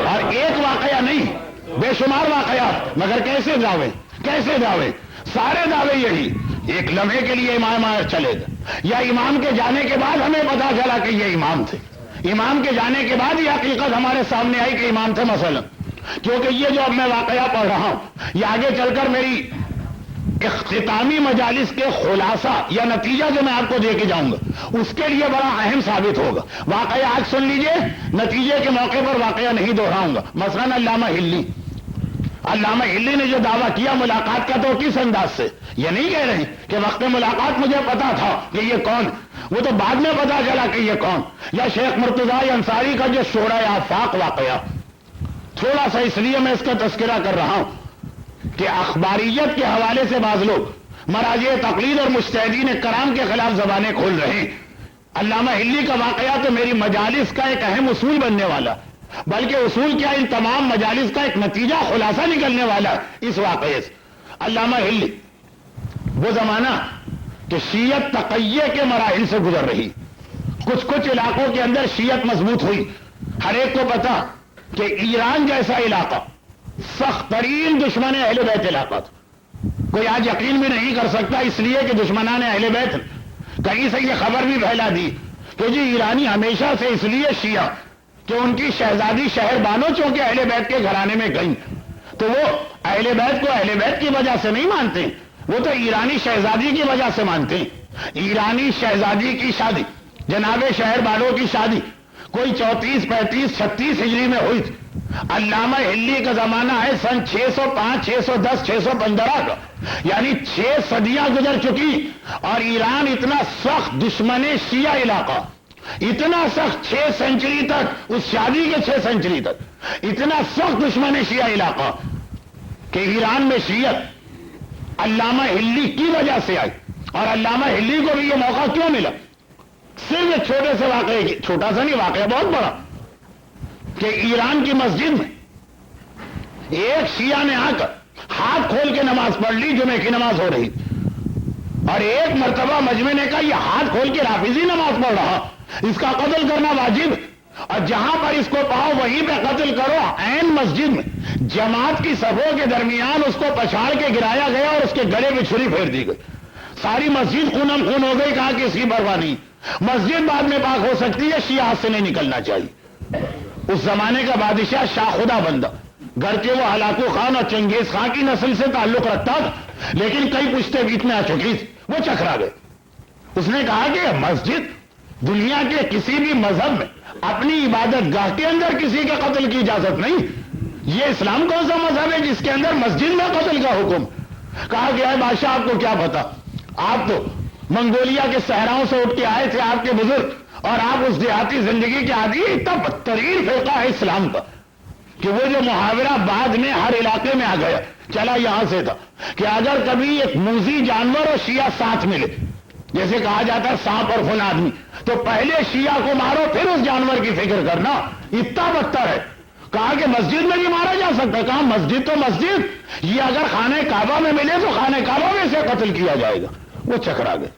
اور ایک واقعہ نہیں, بے شمار واقعات. مگر کیسے دعوے, کیسے دعوے, سارے دعوے یہی, ایک لمحے کے لیے امام چلے گا, یا امام کے جانے کے بعد ہمیں پتا چلا کہ یہ امام تھے, امام کے جانے کے بعد یہ حقیقت ہمارے سامنے آئی کہ امام تھے. مثلا کیونکہ یہ جو اب میں واقعہ پڑھ رہا ہوں یہ آگے چل کر میری اختتامی مجالس کے خلاصہ یا نتیجہ جو میں آپ کو دے کے جاؤں گا اس کے لیے بڑا اہم ثابت ہوگا. واقعہ آج سن لیجئے, نتیجے کے موقع پر واقعہ نہیں دہراؤں گا. مثلا علامہ ہلی, علامہ ہلی نے جو دعویٰ کیا ملاقات کا تو کس انداز سے, یہ نہیں کہہ رہے کہ وقت ملاقات مجھے پتا تھا کہ یہ کون, وہ تو بعد میں پتا چلا کہ یہ کون. یا شیخ مرتضیٰ انصاری کا جو شورى آفاق واقعہ, تھوڑا سا اس لیے میں اس کا تذکرہ کر رہا ہوں کہ اخباریت کے حوالے سے بعض لوگ مراجع تقلید اور مجتہدین کرام کے خلاف زبانیں کھول رہے ہیں. علامہ ہلی کا واقعہ تو میری مجالس کا ایک اہم اصول بننے والا, بلکہ اصول کیا ان تمام مجالس کا ایک نتیجہ خلاصہ نکلنے والا اس واقعے سے. علامہ ہلی وہ زمانہ کہ شیعت تقیہ کے مراحل سے گزر رہی, کچھ علاقوں کے اندر شیعت مضبوط ہوئی. ہر ایک کو پتا کہ ایران جیسا علاقہ سخت ترین دشمن اہل بیت علاقہ تھا. کوئی آج یقین بھی نہیں کر سکتا, اس لیے کہ دشمنان اہل بیت کہیں سے یہ خبر بھی پھیلا دی کہ جی ایرانی ہمیشہ سے اس لیے شیعہ کہ ان کی شہزادی شہر بانو چونکہ اہل بیت کے گھرانے میں گئیں تو وہ اہل بیت کو اہل بیت کی وجہ سے نہیں مانتے, وہ تو ایرانی شہزادی کی وجہ سے مانتے ہیں. ایرانی شہزادی کی شادی, جناب شہر بانو کی شادی کوئی 34 35 36 ہجری میں ہوئی تھی. علامہ ہلی کا زمانہ ہے سن 605 610 615 کا, یعنی 6 صدیاں گزر چکی, اور ایران اتنا سخت دشمن شیعہ علاقہ, اتنا سخت 6 سینچری تک, اس شادی کے 6 سینچری تک اتنا سخت دشمن شیعہ علاقہ کہ ایران میں شیعت علامہ ہلی کی وجہ سے آئی. اور علامہ ہلی کو بھی یہ موقع کیوں ملا, صرف ایک چھوٹے سے واقعے کی, چھوٹا سا نہیں واقعہ بہت بڑا, کہ ایران کی مسجد میں ایک شیعہ نے آ کر ہاتھ کھول کے نماز پڑھ لی, جمعے کی نماز ہو رہی, اور ایک مرتبہ مجمع نے کہا یہ ہاتھ کھول کے رافضی نماز پڑھ رہا, اس کا قتل کرنا واجب, اور جہاں پر اس کو پاؤ وہیں پہ قتل کرو. عین مسجد میں جماعت کی صفوں کے درمیان اس کو پچھاڑ کے گرایا گیا اور اس کے گلے میں چھری پھیر دی گئی. ساری مسجد خونم خون ہو گئی. کہا کہ اس کی پرواہ نہیں, مسجد بعد میں پاک ہو سکتی ہے, شیعہ ہاتھ سے نہیں نکلنا چاہیے. اس زمانے کا بادشاہ شاہ خدا بندہ, گرچہ وہ ہلاکو خان اور چنگیز خان کی نسل سے تعلق رکھتا تھا, لیکن کئی پشتے بیچ میں آ چکی تھی, وہ چکرا گئے. اس نے کہا کہ مسجد دنیا کے کسی بھی مذہب میں اپنی عبادت گاہ کے اندر کسی کے قتل کی اجازت نہیں, یہ اسلام کون سا مذہب ہے جس کے اندر مسجد میں قتل کا حکم؟ کہا کہ اے بادشاہ آپ کو کیا پتا، آپ تو منگولیا کے صحراؤں سے اٹھ کے آئے تھے آپ کے بزرگ، اور آپ اس دیہاتی زندگی کے عادی، اتنا بدترین فرقہ ہے اسلام کا کہ وہ جو محاورہ بعد میں ہر علاقے میں آ گیا، چلا یہاں سے تھا کہ اگر کبھی ایک موذی جانور اور شیعہ ساتھ ملے، جیسے کہا جاتا ہے سانپ اور خون آدمی، تو پہلے شیعہ کو مارو پھر اس جانور کی فکر کرنا، اتنا بدتر ہے۔ کہا کہ مسجد میں بھی مارا جا سکتا، کہا مسجد تو مسجد، یہ اگر خانہ کعبہ میں ملے تو خانہ کعبہ میں سے قتل کیا جائے گا۔ وہ چکرا گئے،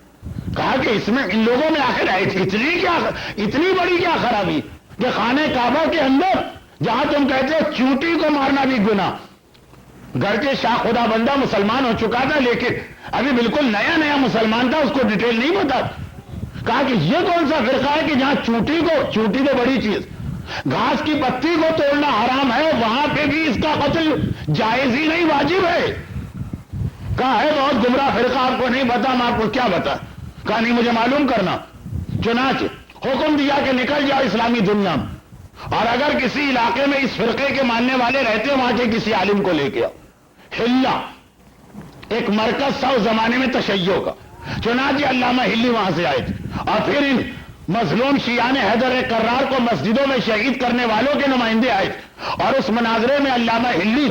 کہا کہ اس میں ان لوگوں میں آخر اتنی بڑی کیا خرابی کہ خانہ کعبہ کے اندر جہاں تم کہتے ہو چونٹی کو مارنا بھی گناہ، گرچہ شاہ خدا بندہ مسلمان ہو چکا تھا لیکن ابھی بالکل نیا مسلمان تھا، اس کو ڈیٹیل نہیں پتا۔ کہا کہ یہ کون سا فرقہ ہے کہ جہاں چونٹی تو بڑی چیز، گھاس کی پتی کو توڑنا حرام ہے، وہاں پہ بھی اس کا قتل جائز ہی نہیں، واجب ہے۔ کہا ہے بہت گمراہ فرقہ، آپ کو نہیں پتا، میں آپ کو کیا بتا؟ کہا نہیں مجھے معلوم کرنا۔ چنانچہ حکم دیا کہ نکل جاؤ اسلامی دنیا میں، اور اگر کسی علاقے میں اس فرقے کے ماننے والے رہتے وہاں کے کسی عالم کو لے کے آؤ۔ ہلا ایک مرکز تھا اس زمانے میں تشیع کا، چنانچہ علامہ ہلی وہاں سے آئے تھے، اور پھر ان مظلوم شیعان حیدر کرار کو مسجدوں میں شہید کرنے والوں کے نمائندے آئے تھے، اور اس مناظرے میں علامہ ہلی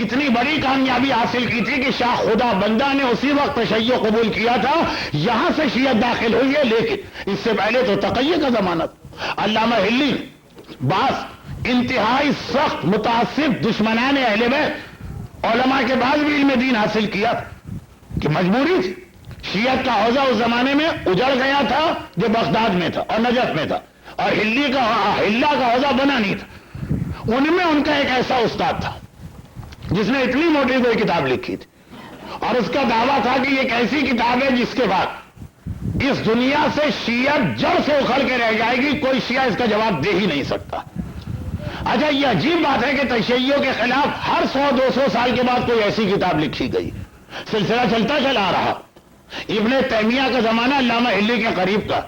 اتنی بڑی کامیابی حاصل کی تھی کہ شاہ خدا بندہ نے اسی وقت تشیع قبول کیا تھا، یہاں سے شیعت داخل ہوئی ہے، لیکن اس سے پہلے تو تقیہ کا زمانہ تھا۔ علامہ ہلی بعض انتہائی سخت متعصب دشمنان اہل بیت علماء کے بعد بھی علم دین حاصل کیا کہ مجبوری تھی، شیعت کا حوزہ اس زمانے میں اجڑ گیا تھا جو بغداد میں تھا اور نجف میں تھا، اور ہلا کا حوزہ بنا نہیں تھا۔ ان میں ان کا ایک ایسا استاد تھا جس نے اتنی موٹی کوئی کتاب لکھی تھی، اور اس کا دعویٰ تھا کہ یہ ایک ایسی کتاب ہے جس کے بعد اس دنیا سے شیعت جڑ سے اکھڑ کے رہ جائے گی، کوئی شیعہ اس کا جواب دے ہی نہیں سکتا۔ اچھا یہ عجیب بات ہے کہ تشیع کے خلاف ہر 100-200 سال کے بعد کوئی ایسی کتاب لکھی گئی، سلسلہ چلتا چلا رہا۔ ابن تیمیہ کا زمانہ علامہ ہلی کے قریب کا،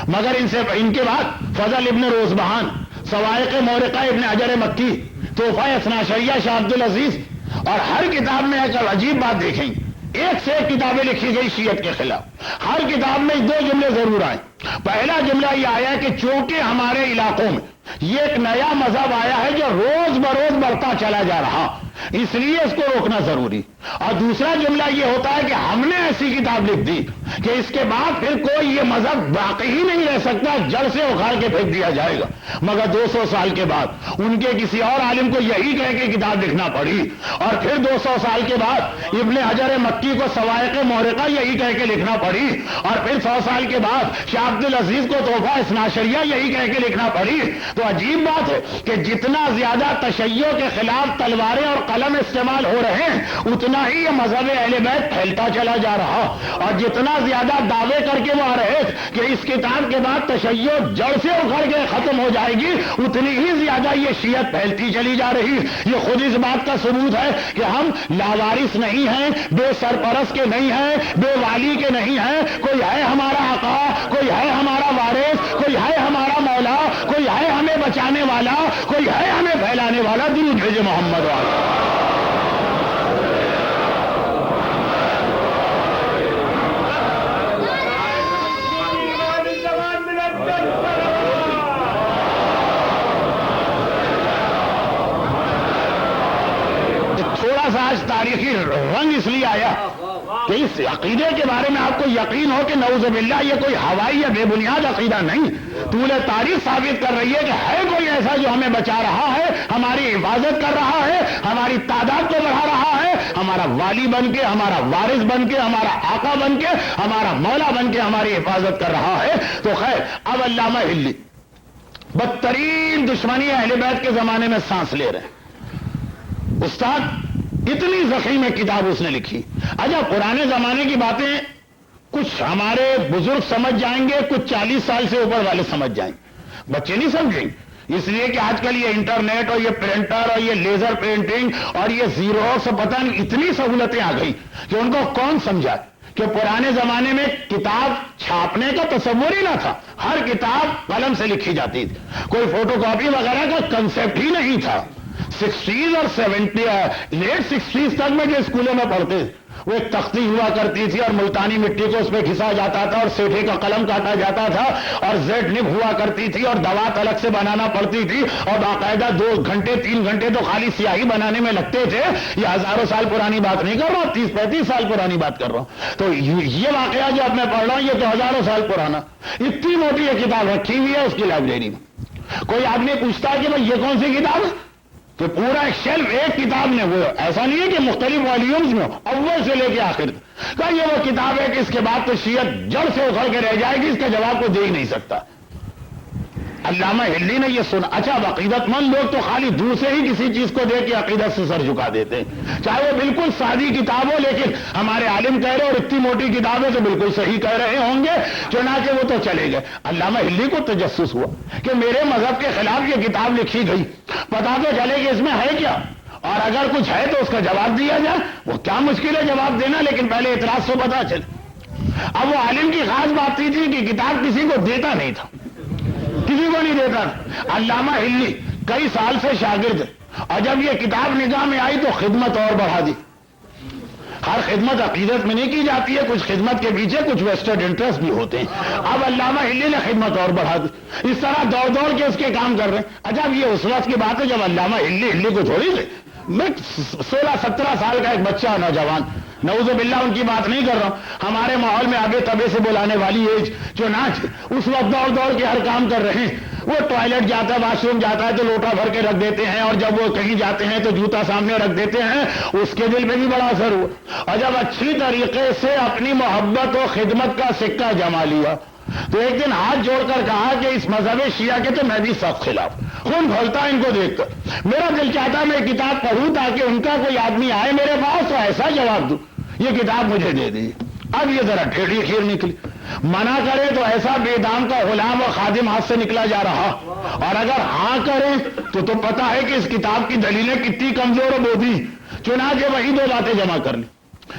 مگر ان کے بعد فضل ابن روزبہان، سوائق مورقہ ابن حجر مکی، تحفہ اثنا عشریہ شاہ عبدالعزیز، اور ہر کتاب میں ایک عجیب بات دیکھیں، ایک سے ایک کتابیں لکھی گئی شیعت کے خلاف، ہر کتاب میں 2 جملے ضرور آئے۔ پہلا جملہ یہ آیا کہ چونکہ ہمارے علاقوں میں یہ ایک نیا مذہب آیا ہے جو روز بروز بڑھتا چلا جا رہا، اس لیے اس کو روکنا ضروری، اور دوسرا جملہ یہ ہوتا ہے کہ ہم نے ایسی کتاب لکھ دی کہ اس کے بعد پھر کوئی یہ مذہب باقی ہی نہیں رہ سکتا، جڑ سے اکھاڑ کے پھینک دیا جائے گا۔ مگر 200 سال کے بعد ان کے کسی اور عالم کو یہی کہہ کے کتاب لکھنا پڑی، اور پھر 200 سال کے بعد ابن حجر مکی کو سوائق مورقہ یہی کہہ کے لکھنا پڑی، اور پھر 100 سال کے بعد شاہ عبدالعزیز کو تحفہ اثنا عشریہ یہی کہہ کے لکھنا پڑی۔ تو عجیب بات ہے کہ جتنا زیادہ تشیع کے خلاف تلواریں اور قلم استعمال ہو رہے ہیں اتنا ہی یہ مذہب اہل بیت پھیلتا چلا جا رہا، اور جتنا زیادہ دعوے کر کے وہ آ رہے کہ اس کتاب کے بعد تشیع جڑ سے اکھڑ کے ختم ہو جائے گی، اتنی ہی زیادہ یہ شیعت پھیلتی چلی جا رہی۔ یہ خود اس بات کا ثبوت ہے کہ ہم لاوارث نہیں ہیں، بے سرپرست کے نہیں ہیں، بے والی کے نہیں ہیں، کوئی ہے ہمارا آقا، کوئی ہے ہمارا وارث، کوئی ہے ہمارا مولا، کوئی ہے ہمیں بچانے والا، کوئی ہے ہمیں پھیلانے والا۔ درود بھیجے محمد والا۔ تھوڑا سا آج تاریخی رنگ اس لیے آیا کہ اس عقیدے کے بارے میں آپ کو یقین ہو کہ نعوذ باللہ یہ کوئی ہوائی یا بے بنیاد عقیدہ نہیں، طول تاریخ ثابت کر رہی ہے کہ ہے کوئی ایسا جو ہمیں بچا رہا ہے، ہماری حفاظت کر رہا ہے، ہماری تعداد کو بڑھا رہا ہے، ہمارا والی بن کے، ہمارا وارث بن کے، ہمارا آقا بن کے، ہمارا مولا بن کے ہماری حفاظت کر رہا ہے۔ تو خیر اب علامہ ہلی بدترین دشمنی اہل بیت کے زمانے میں سانس لے رہے ہیں۔ استاد اتنی ضخیم کتاب اس نے لکھی۔ اچھا پرانے زمانے کی باتیں کچھ ہمارے بزرگ سمجھ جائیں گے، کچھ 40 سال سے اوپر والے سمجھ جائیں گے، بچے نہیں سمجھیں گے، اس لیے کہ آج کل یہ انٹرنیٹ اور یہ پرنٹر اور یہ لیزر پرنٹنگ اور یہ زیروکس پتہ نہیں اتنی سہولتیں آ گئی کہ ان کو کون سمجھا کہ پرانے زمانے میں کتاب چھاپنے کا تصور ہی نہ تھا، ہر کتاب قلم سے لکھی جاتی تھی، کوئی فوٹو کاپی وغیرہ کا کنسیپٹ ہی نہیں تھا، 60s اور 70 لیٹ 60s تک میں جو اسکولوں میں پڑھتے وہ ایک تختی ہوا کرتی تھی اور ملتانی مٹی کو اس پہ گھسا جاتا تھا اور سیٹھے کا قلم کاٹا جاتا تھا اور زیڈ نب ہوا کرتی تھی اور دوات الگ سے بنانا پڑتی تھی اور باقاعدہ 2 گھنٹے 3 گھنٹے تو خالی سیاہی بنانے میں لگتے تھے. یہ ہزاروں سال پرانی بات نہیں کر رہا ہوں, 30-35 سال پرانی بات کر رہا ہوں. تو یہ واقعہ جو اب میں پڑھ رہا ہوں یہ تو ہزاروں سال پرانا. اتنی موٹی یہ کتاب رکھی ہوئی ہے اس کی لائبریری میں. کوئی آدمی پوچھتا ہے کہ بھائی یہ کون سی کتاب ہے, تو پورا ایک شیلف ایک کتاب میں, وہ ایسا نہیں ہے کہ مختلف والیومز میں اول سے لے کے آخر تک. یہ وہ کتاب ہے کہ اس کے بعد تو شیعت جڑ سے اکھڑ کے رہ جائے گی, اس کا جواب کو دے ہی نہیں سکتا. علامہ ہلی نے یہ سنا. اچھا, عقیدت مند لوگ تو خالی دور سے ہی کسی چیز کو دیکھ کے عقیدت سے سر جھکا دیتے ہیں, چاہے وہ بالکل سادی کتاب ہو, لیکن ہمارے عالم کہہ رہے اور اتنی موٹی کتاب ہے تو بالکل صحیح کہہ رہے ہوں گے, چنانچہ وہ تو چلے گئے. علامہ ہلی کو تجسس ہوا کہ میرے مذہب کے خلاف یہ کتاب لکھی گئی, پتا تو چلے کہ اس میں ہے کیا, اور اگر کچھ ہے تو اس کا جواب دیا جائے. وہ کیا مشکل ہے جواب دینا, لیکن پہلے اعتراض سے پتا چلے. اب وہ عالم کی خاص بات تھی کہ کتاب کسی کو دیتا نہیں تھا, کسی کو نہیں دیتا. علامہ ہلی کئی سال سے شاگرد ہے, اور جب یہ کتاب نگاہ میں آئی تو خدمت اور بڑھا دی. ہر خدمت عقیدت میں نہیں کی جاتی ہے, کچھ خدمت کے پیچھے کچھ ویسٹڈ انٹرسٹ بھی ہوتے ہیں. اب علامہ ہلی نے خدمت اور بڑھا دی, اس طرح دوڑ دوڑ کے اس کے کام کر رہے ہیں. اچھا, اب یہ اس وقت کی بات ہے جب علامہ ہلی کو چھوڑی تھے, میں 16-17 سال کا ایک بچہ نوجوان, نعوذ باللہ ان کی بات نہیں کر رہا ہوں, ہمارے ماحول میں آگے تبے سے بلانے والی ایج جو ناچ, اس وقت دوڑ دوڑ کے ہر کام کر رہے ہیں. وہ ٹوائلٹ جاتا ہے, واش روم جاتا ہے تو لوٹا بھر کے رکھ دیتے ہیں, اور جب وہ کہیں جاتے ہیں تو جوتا سامنے رکھ دیتے ہیں. اس کے دل پہ بھی بڑا اثر ہوا, اور جب اچھی طریقے سے اپنی محبت و خدمت کا سکہ جما لیا تو ایک دن ہاتھ جوڑ کر کہا کہ اس مذہب شیعہ کے تو میں بھی سخت خلاف, خون کھولتا ان کو دیکھ کر. میرا دل چاہتا میں کتاب پڑھوں تاکہ ان کا کوئی آدمی آئے میرے پاس تو ایسا جواب دوں, یہ کتاب مجھے دے دیجیے. اب یہ ذرا ٹھیڑی خیر نکلی, منع کرے تو ایسا بے دام کا غلام اور خادم ہاتھ سے نکلا جا رہا, اور اگر ہاں کرے تو پتا ہے کہ اس کتاب کی دلیلیں کتنی کمزور و بودھی. چنانچہ وہی 2 باتیں جمع کر لی.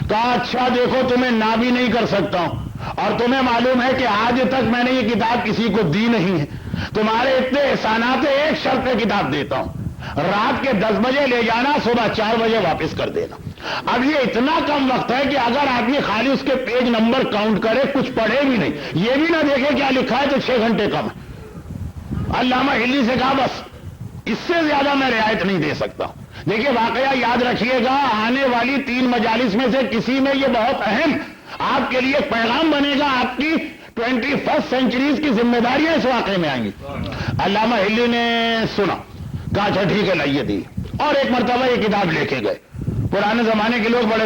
کہا اچھا دیکھو, تمہیں نہ بھی نہیں کر سکتا ہوں, اور تمہیں معلوم ہے کہ آج تک میں نے یہ کتاب کسی کو دی نہیں ہے. تمہارے اتنے احسانات, ایک شرط پہ کتاب دیتا ہوں, رات کے 10 بجے لے جانا, صبح 4 بجے واپس کر دینا. اب یہ اتنا کم وقت ہے کہ اگر آدمی خالی اس کے پیج نمبر کاؤنٹ کرے, کچھ پڑھے بھی نہیں, یہ بھی نہ دیکھے کیا لکھا ہے, تو 6 گھنٹے کم ہے. علامہ ہلی سے کہا بس اس سے زیادہ میں رعایت نہیں دے سکتا. دیکھیے واقعہ یاد رکھیے گا, آنے والی 3 مجالس میں سے کسی میں یہ بہت اہم آپ کے لیے پیغام بنے گا, آپ کی 21st سینچریز کی ذمہ داریاں اس واقعے میں آئیں گی. علامہ ہلی نے سنا, کہا اچھا ٹھیک ہے لائیے دی, اور ایک مرتبہ یہ کتاب لے کے گئے. پرانے زمانے کے لوگ بڑے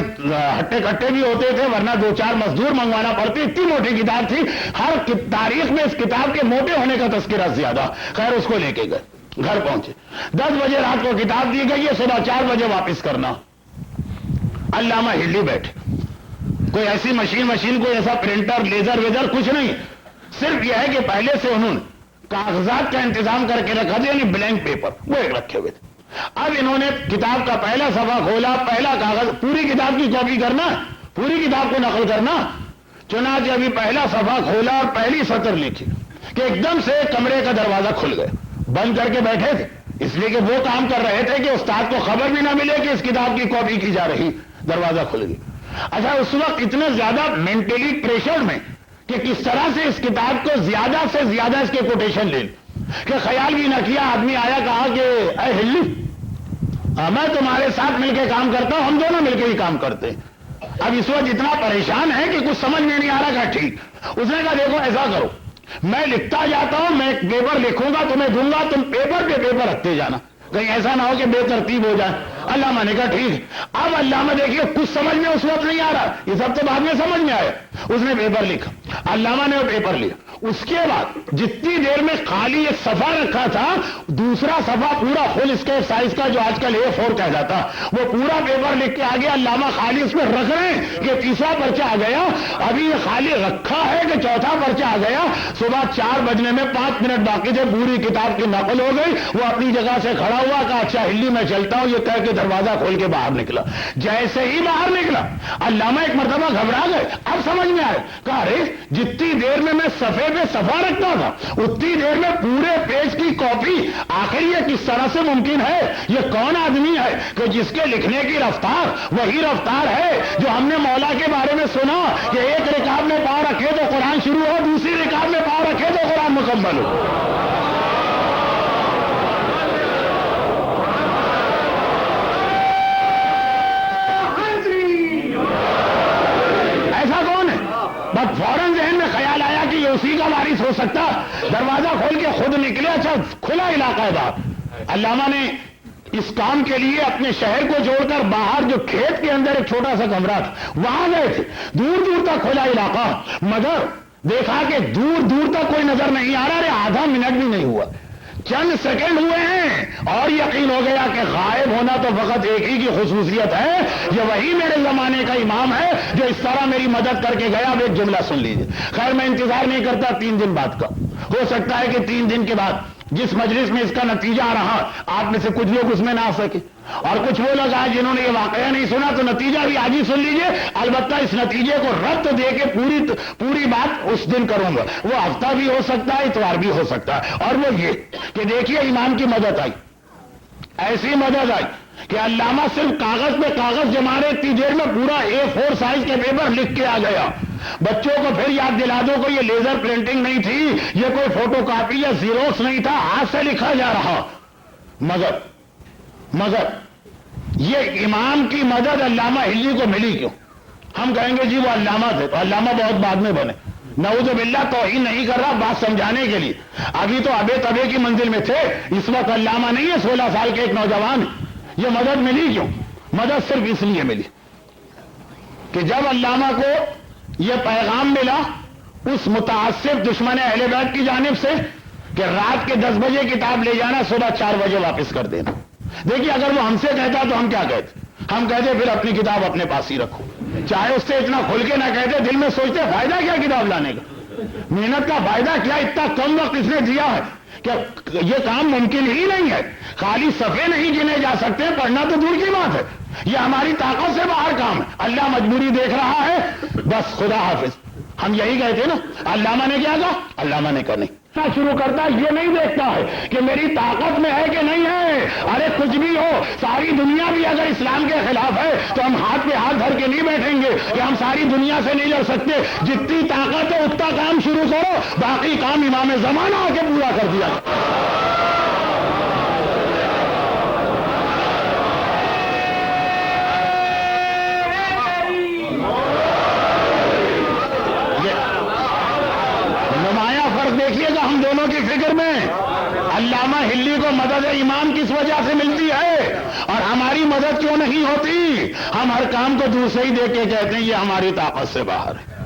ہٹے کٹے بھی ہوتے تھے, ورنہ 2-4 مزدور منگوانا پڑتی, اتنی موٹی کتاب تھی. ہر تاریخ میں اس کتاب کے موٹے ہونے کا تذکرہ زیادہ. خیر اس کو لے کے گئے, گھر پہنچے, 10 بجے رات کو کتاب دی گئی ہے, صبح 4 بجے واپس کرنا. علامہ ہلی بیٹھے, کوئی ایسی مشین کوئی ایسا پرنٹر لیزر ویزر کچھ نہیں, صرف یہ ہے کہ پہلے سے انہوں نے کاغذات کا انتظام کر کے رکھا تھا, یعنی بلینک پیپر وہ ایک رکھے ہوئے تھے. اب انہوں نے کتاب کا پہلا صفحہ کھولا, پہلا کاغذ, پوری کتاب کی کاپی کرنا, پوری کتاب کو نقل کرنا. چنانچہ ابھی پہلا صفحہ کھولا اور پہلی سطر لکھی کہ ایک دم سے کمرے کا دروازہ کھل گیا. بند کر کے بیٹھے تھے اس لیے کہ وہ کام کر رہے تھے کہ استاد کو خبر بھی نہ ملے کہ اس کتاب کی کاپی کی جا رہی. دروازہ کھل گیا. اچھا, اس وقت اتنے زیادہ مینٹلی پریشر میں کہ کس طرح سے اس کتاب کو زیادہ سے زیادہ اس کے کوٹیشن لے لیں, کہ خیال بھی نہ کیا. آدمی آیا, کہا کہ اے ہلی, میں تمہارے ساتھ مل کے کام کرتا ہوں, ہم دونوں مل کے ہی کام کرتے ہیں. اب اس وقت اتنا پریشان ہے کہ کچھ سمجھ میں نہیں آ رہا. کہ ٹھیک. اس نے کہا دیکھو ایسا کرو, میں لکھتا جاتا ہوں, میں ایک پیپر لکھوں گا, تمہیں دوں گا, تم پیپر پہ پیپر رکھتے جانا, کہیں ایسا نہ ہو کہ بے ترتیب ہو جائے. علامہ نے کہا ٹھیک. اب علامہ دیکھیے کچھ سمجھ میں اس وقت نہیں آ رہا, یہ سب تو بعد میں سمجھ میں آیا. اس نے پیپر لکھا, علامہ نے وہ پیپر لیا. اس کے بعد جتنی دیر میں خالی ایک صفحہ رکھا تھا, دوسرا صفحہ پورا فل اسکیپ سائز کا جو آج کل A4 کہہ جاتا, وہ پورا پیپر لکھ کے آگے علامہ خالی اس میں رکھ رہے ہیں کہ تیسرا پرچہ آ گیا. ابھی یہ خالی رکھا ہے کہ چوتھا پرچہ آ گیا. صبح 4 بجنے میں 5 منٹ باقی تھے, پوری کتاب کی نقل ہو گئی. وہ اپنی جگہ سے کھڑا ہوا, کہا اچھا ہلی میں چلتا ہوں, یہ کہہ کے دروازہ کھول کے باہر نکلا. جیسے ہی باہر نکلا علامہ ایک مرتبہ گھبرا گئے. اب سمجھ میں آئے, کہا ارے جتنی دیر میں صفحے صفحے پہ صفحہ رکھتا تھا، اتنی دیر میں پورے پیج کی کاپی. آخر یہ کس طرح سے ممکن ہے؟ یہ کون آدمی ہے کہ جس کے لکھنے کی رفتار وہی رفتار ہے جو ہم نے مولا کے بارے میں سنا کہ ایک رکعت میں پاؤں رکھے تو قرآن شروع ہو، دوسری رکعت میں پاؤں رکھے تو قرآن مکمل ہو. بس فوراً ذہن میں خیال آیا کہ یہ اسی کا وارث ہو سکتا. دروازہ کھول کے خود نکلے. اچھا کھلا علاقہ ہے باہر. علامہ نے اس کام کے لیے اپنے شہر کو جوڑ کر باہر جو کھیت کے اندر ایک چھوٹا سا کمرہ تھا وہاں گئے تھے. دور دور تک کھلا علاقہ، مگر دیکھا کہ دور دور تک کوئی نظر نہیں آ رہا. آدھا منٹ بھی نہیں ہوا، چند سیکنڈ ہوئے ہیں اور یقین ہو گیا کہ غائب ہونا تو فقط ایک ہی کی خصوصیت ہے. یہ وہی میرے زمانے کا امام ہے جو اس طرح میری مدد کر کے گیا. اب ایک جملہ سن لیجیے. خیر میں انتظار نہیں کرتا 3 دن بعد کا. ہو سکتا ہے کہ 3 دن کے بعد جس مجلس میں اس کا نتیجہ آ رہا آپ میں سے کچھ لوگ اس میں نہ آ سکے، اور کچھ وہ لوگ آئے جنہوں نے یہ واقعہ نہیں سنا تو نتیجہ بھی آج ہی سن لیجیے. البتہ اس نتیجے کو رد دے کے پوری بات اس دن کروں گا. وہ ہفتہ بھی ہو سکتا ہے، اتوار بھی ہو سکتا ہے. اور وہ یہ کہ دیکھیے امام کی مدد آئی، ایسی مدد آئی کہ علامہ صرف کاغذ پہ کاغذ جما رہے اتنی دیر میں پورا A4 سائز کے پیپر لکھ کے آ گیا. بچوں کو پھر یاد دلا دو کہ یہ لیزر پرنٹنگ نہیں تھی، یہ کوئی فوٹو کاپی یا زیروکس نہیں تھا، ہاتھ سے لکھا جا رہا. مگر یہ امام کی مدد علامہ ہلی کو ملی کیوں؟ ہم کہیں گے جی وہ علامہ تھے، تو علامہ بہت بعد میں بنے. نعوذ باللہ توہین نہیں کر رہا، بات سمجھانے کے لیے. ابھی تو ابے تبے کی منزل میں تھے، اس وقت علامہ نہیں ہے، 16 سال کے ایک نوجوان. یہ مدد ملی کیوں؟ مدد صرف اس لیے ملی کہ جب علامہ کو یہ پیغام ملا اس متعصب دشمن اہل بیت کی جانب سے کہ رات کے 10 بجے کتاب لے جانا، صبح 4 بجے واپس کر دینا. دیکھیے اگر وہ ہم سے کہتا تو ہم کیا کہتے؟ ہم کہتے پھر اپنی کتاب اپنے پاس ہی رکھو. چاہے اس سے اتنا کھل کے نہ کہتے، دل میں سوچتے فائدہ کیا کتاب لانے کا، محنت کا فائدہ کیا، اتنا کم وقت اس نے دیا ہے کہ یہ کام ممکن ہی نہیں ہے. خالی صفحے نہیں گنے جا سکتے، پڑھنا تو دور کی بات ہے. یہ ہماری طاقت سے باہر کام ہے. اللہ مجبوری دیکھ رہا ہے، بس خدا حافظ. ہم یہی کہتے نا. علامہ نے کیا کہا؟ علامہ نے کہا نہیں. شروع کرتا یہ نہیں دیکھتا ہے کہ میری طاقت میں ہے کہ نہیں ہے. ارے کچھ بھی ہو، ساری دنیا بھی اگر اسلام کے خلاف ہے تو ہم ہاتھ پہ ہاتھ دھر کے نہیں بیٹھیں گے کہ ہم ساری دنیا سے نہیں لڑ سکتے. جتنی طاقت ہے اتنا کام شروع کرو، باقی کام امام زمانہ آ کے پورا کر دیا. دیکھیے گا ہم دونوں کی فکر میں علامہ ہلی کو مدد امام کس وجہ سے ملتی ہے اور ہماری مدد کیوں نہیں ہوتی؟ ہم ہر کام کو دور سے ہی دیکھ کے کہتے ہیں یہ ہماری طاقت سے باہر ہے.